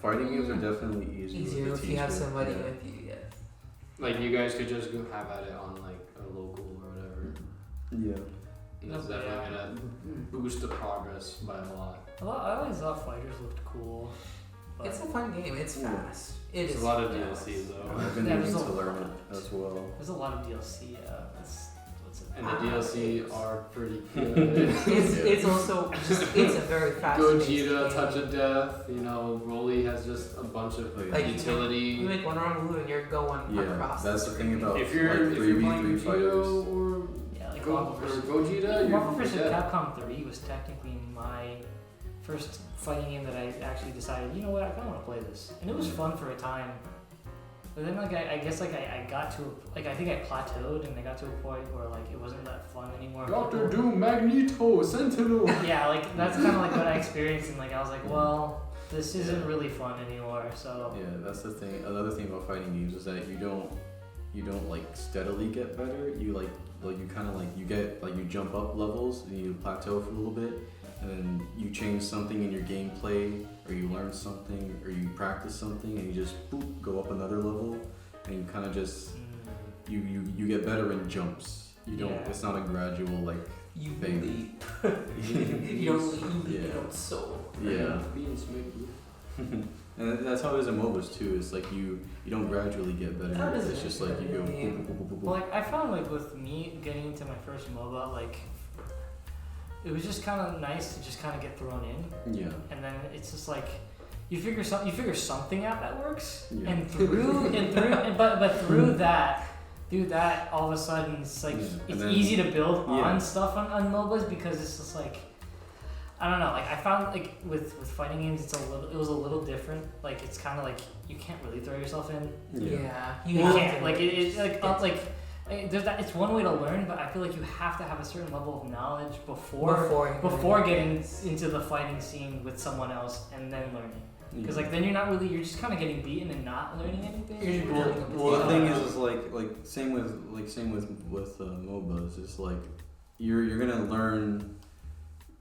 fighting games are definitely Easier if you have somebody with you. Yes. You guys could just go have at it on a local or whatever. Yeah. And that's definitely gonna boost the progress by a lot. I always thought fighters looked cool. But It's a fun game. It's fast. It's a lot of DLC though. I've been Yeah, needing there's to a learn lot. it as well. There's a lot of DLC. And the DLC are pretty good. It's also it's a very fast. Gogeta, Touch of Death. Broly has just a bunch of utility. You make one wrong move and you're going across. That's the thing about if you're playing fighters. Or Gogeta, Marvel vs. Capcom 3 was technically my first fighting game that I actually decided, I kind of want to play this. And it was fun for a time. But then like I guess like I got to like I think I plateaued and I got to a point where like it wasn't that fun anymore. Doctor Doom, Magneto, Sentinel. Yeah, like that's kind of like what I experienced, and like I was like, well, this isn't really fun anymore. So Yeah, that's the thing. Another thing about fighting games is that you don't like steadily get better. You like you kind of like you get like you jump up levels and you plateau for a little bit, and then you change something in your gameplay, or you learn something, or you practice something, and you just boop go up another level, and you kind of just you get better in jumps. You don't. Yeah. It's not a gradual like. You thing. leap. You don't leap, you Yeah. don't soul. Yeah. Being smoky. And that's how it is in MOBAs too. It's like you don't gradually get better. How does It's it just like you go. yeah. Boop, boop, boop, boop, boop. well, like I found like with me getting into my first MOBA, like it was just kind of nice to just kind of get thrown in, Yeah. and then it's just like you figure something out that works, Yeah. and but through that all of a sudden it's like Yeah. And it's then- easy to build Yeah. on stuff on MOBAs because it's just like I don't know, like I found like with fighting games it was a little different. Like it's kind of like you can't really throw yourself in. Yeah. You have can't to, like it's like there's that. It's one way to learn, but I feel like you have to have a certain level of knowledge before getting into the fighting scene with someone else and then learning. Because like then you're just kind of getting beaten and not learning anything. You're just building up Well, the the thing skill. is like same with MOBAs. It's like you're gonna learn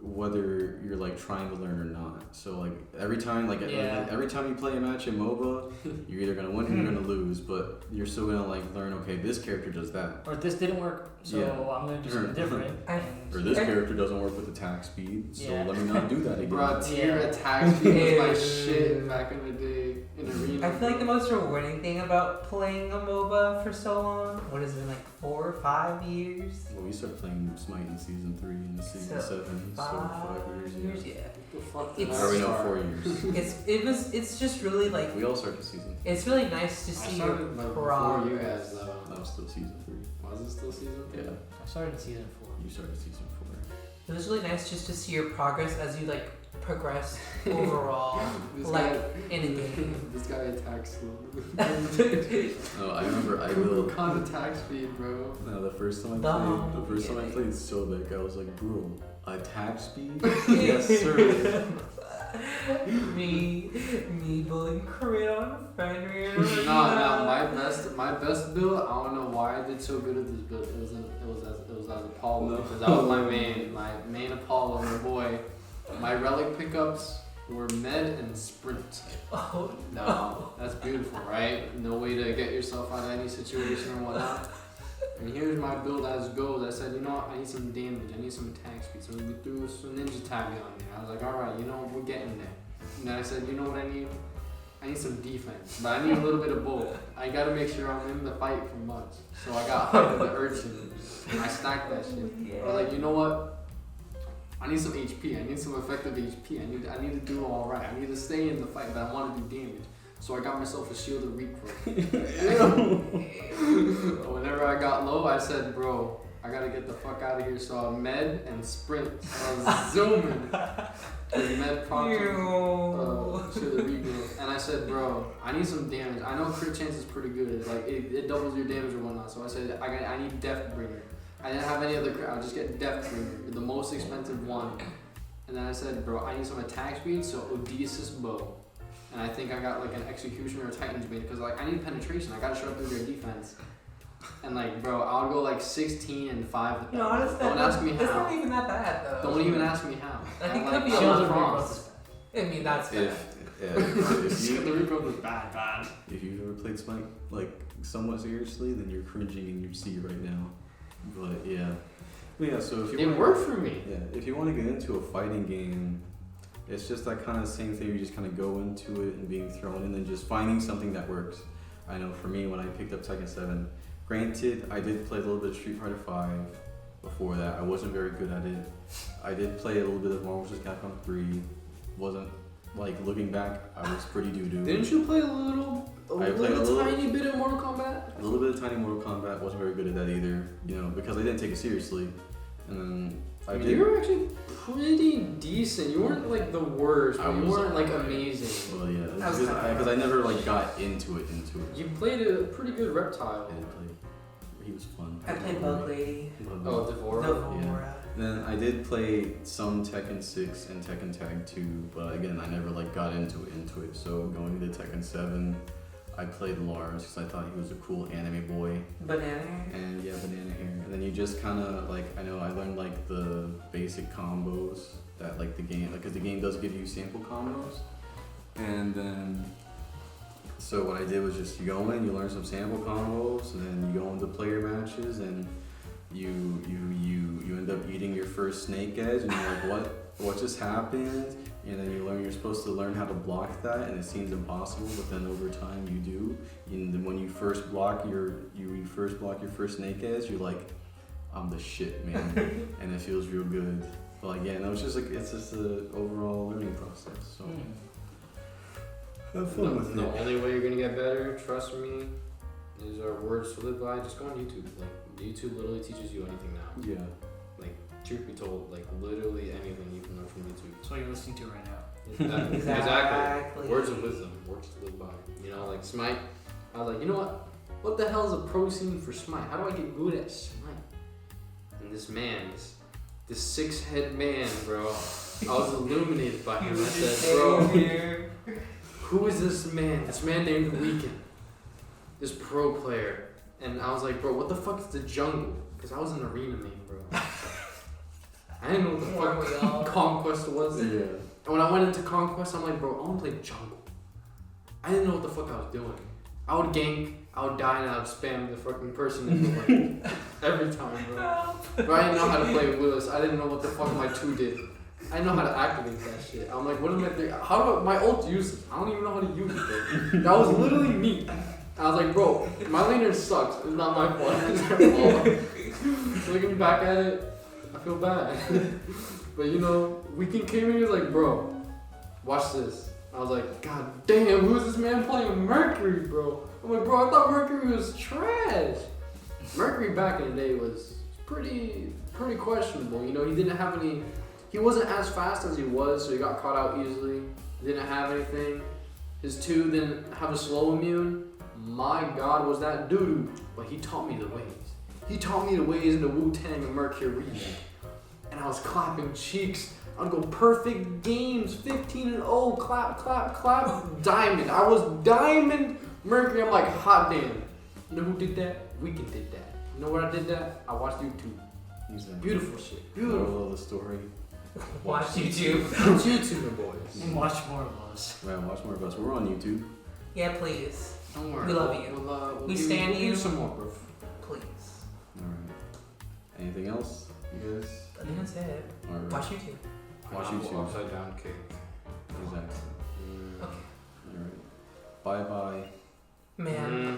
whether you're like trying to learn or not. So like every time you play a match in MOBA, you're either gonna win or you're gonna lose. But you're still gonna like learn. Okay, this character does that, Or this didn't work, so Yeah. I'm gonna do something different. I- and- or this character doesn't work with attack speed. So Yeah. let me not do that again. Bro, tier Yeah. attack speed was my Ew. shit back in the day in Arena. I feel like the most rewarding thing about playing a MOBA for so long, what has it been like 4 or 5 years? Well, we started playing Smite in season 3 and season So, 7, so 5 years. Yeah. Yeah. What the fuck did It's- I Or we know start? 4 years. It's just really like We all started season. it's really nice to I see your started like before progress. you guys though. That was still season 3. Was it still season 3? Yeah, I started in season 4. you started season 4. It was really nice just to see your progress as you like progress overall, This like guy, in a game. this guy attacks slow. Oh, I remember I built. Con attack speed, bro. No, the first time I Yeah. played Sobek, I was like, bro, attack speed? Yes, sir. me building crit on a friend. No, my best build. I don't know why I did so good at this build. It was as Apollo because that was my main Apollo, my boy. My relic pickups were med and sprint. Oh No, that's beautiful, right? No way to get yourself out of any situation or whatnot. And here's my build as goes. I said, you know what? I need some damage. I need some attack speed. So we threw some ninja tag on there. I was like, all right, you know, we're getting there. And then I said, you know what I need? I need some defense, but I need a little bit of both. I gotta make sure I'm in the fight for much. So I got Height of the Urchin. And I stacked that shit. I was like, you know what? I need some HP. I need some effective HP. I need to do all right. I need to stay in the fight, but I want to do damage. So I got myself a shield of regrowth. Whenever I got low, I said, bro, I gotta get the fuck out of here. So I med and sprint. I was zooming. With med prompted shield of regrowth. And I said, bro, I need some damage. I know crit chance is pretty good. It's like it doubles your damage or whatnot. So I said, I need Death Bringer. I didn't have any other crit. I'll just get Death Bringer, the most expensive one. And then I said, bro, I need some attack speed. So Odysseus bow. And I think I got like an Executioner or Titan's Blade because like I need penetration. I gotta show up through their defense. And like, bro, I'll go like 16 and 5 with that. No, honestly, Don't ask me it's not how. even that bad though. Don't even ask me how. I think I'm it'll be like, a lot shield of of prompts. I mean, that's bad. Shield of regrowth was bad. If you've ever played Smite like somewhat seriously, then you're cringing in your seat right now. But yeah. So if you It wanna, worked for me. Yeah, if you want to get into a fighting game, it's just that kind of same thing. You just kind of go into it and being thrown in and just finding something that works. I know for me, when I picked up Tekken 7, granted, I did play a little bit of Street Fighter 5 before that. I wasn't very good at it. I did play a little bit of Marvel vs. Capcom 3. Wasn't, like, looking back, I was pretty doo-doo. Didn't you play a little tiny bit of Mortal Kombat? A little bit of tiny Mortal Kombat. Wasn't very good at that either, you know, because I didn't take it seriously. And then I did. You were actually pretty decent. You weren't like the worst, I but you was weren't like alright. amazing. Well, yeah, Because I never like got into it. You played a pretty good reptile. I did play. He was fun. I played Bug Lady. Oh, Devora. Devora. Then I did play some Tekken 6 and Tekken Tag 2, but again, I never like got into it. So going to Tekken 7, I played Lars because I thought he was a cool anime boy. Banana hair. And yeah, banana hair. And then you just kind of like, I know I learned like the basic combos that like the game, because the game does give you sample combos. And then, so what I did was just you go in, you learn some sample combos, and then you go into player matches, and you end up eating your first snake edge, and you're like, what just happened? And then you're supposed to learn how to block that, and it seems impossible, but then over time you do. And then when you first block your first snake edge, you're like, I'm the shit, man, and it feels real good. But like, yeah, no, it's just an overall learning process. So. Have fun with The it. only way you're gonna get better, trust me, these are words to live by. Just go on YouTube. Like YouTube literally teaches you anything now. Yeah. Like truth be told, like literally anything you can learn from YouTube. That's what you're listening to right now. Exactly. Words of wisdom, words to live by. You know, like Smite. I was like, you know what? What the hell is a pro scene for Smite? How do I get good at Smite? And this man, this six-head man, bro. I was illuminated by him. I said, bro. Who is this man? This man named Weekend. This pro player. And I was like, bro, what the fuck is the jungle? Because I was an arena main, bro. I didn't know what the fuck Conquest was. Yeah. And when I went into Conquest, I'm like, bro, I want to play jungle. I didn't know what the fuck I was doing. I would gank, I would die, and I would spam the fucking person in the lane. Every time, bro. But I didn't know how to play Willis. I didn't know what the fuck my 2 did. I didn't know how to activate that shit. I'm like, what am I doing? How do my ult use it? I don't even know how to use it, bro. That was literally me. I was like, bro, my laner sucks. It's not my fault. It's their fault. Looking back at it, I feel bad. But you know, Weekend came in and was like, bro, watch this. I was like, god damn, who's this man playing Mercury, bro? I'm like, bro, I thought Mercury was trash. Mercury back in the day was pretty questionable. You know, he didn't have any. He wasn't as fast as he was, so he got caught out easily. Didn't have anything. His 2 didn't have a slow immune. My god, was that doo-doo. But he taught me the ways. He taught me the ways in the Wu-Tang and Mercury. And I was clapping cheeks. I'd go perfect games, 15-0, clap, clap, clap, diamond. I was diamond Mercury. I'm like, hot damn. You know who did that? Weekend did that. You know where I did that? I watched YouTube. Exactly. Beautiful shit. Beautiful. Moral of the story. Watch YouTube. Watch YouTube, boys. And watch more of us. Man, watch more of us. We're on YouTube. Yeah, please. Don't worry. We love you. We'll We give stand we'll you. give some more, bro. Please. Alright. Anything else, you guys? I think that's it. Alright. Watch YouTube. Watch Pineapple YouTube. Upside down cake. Exactly. Okay. Alright. Bye bye. Man,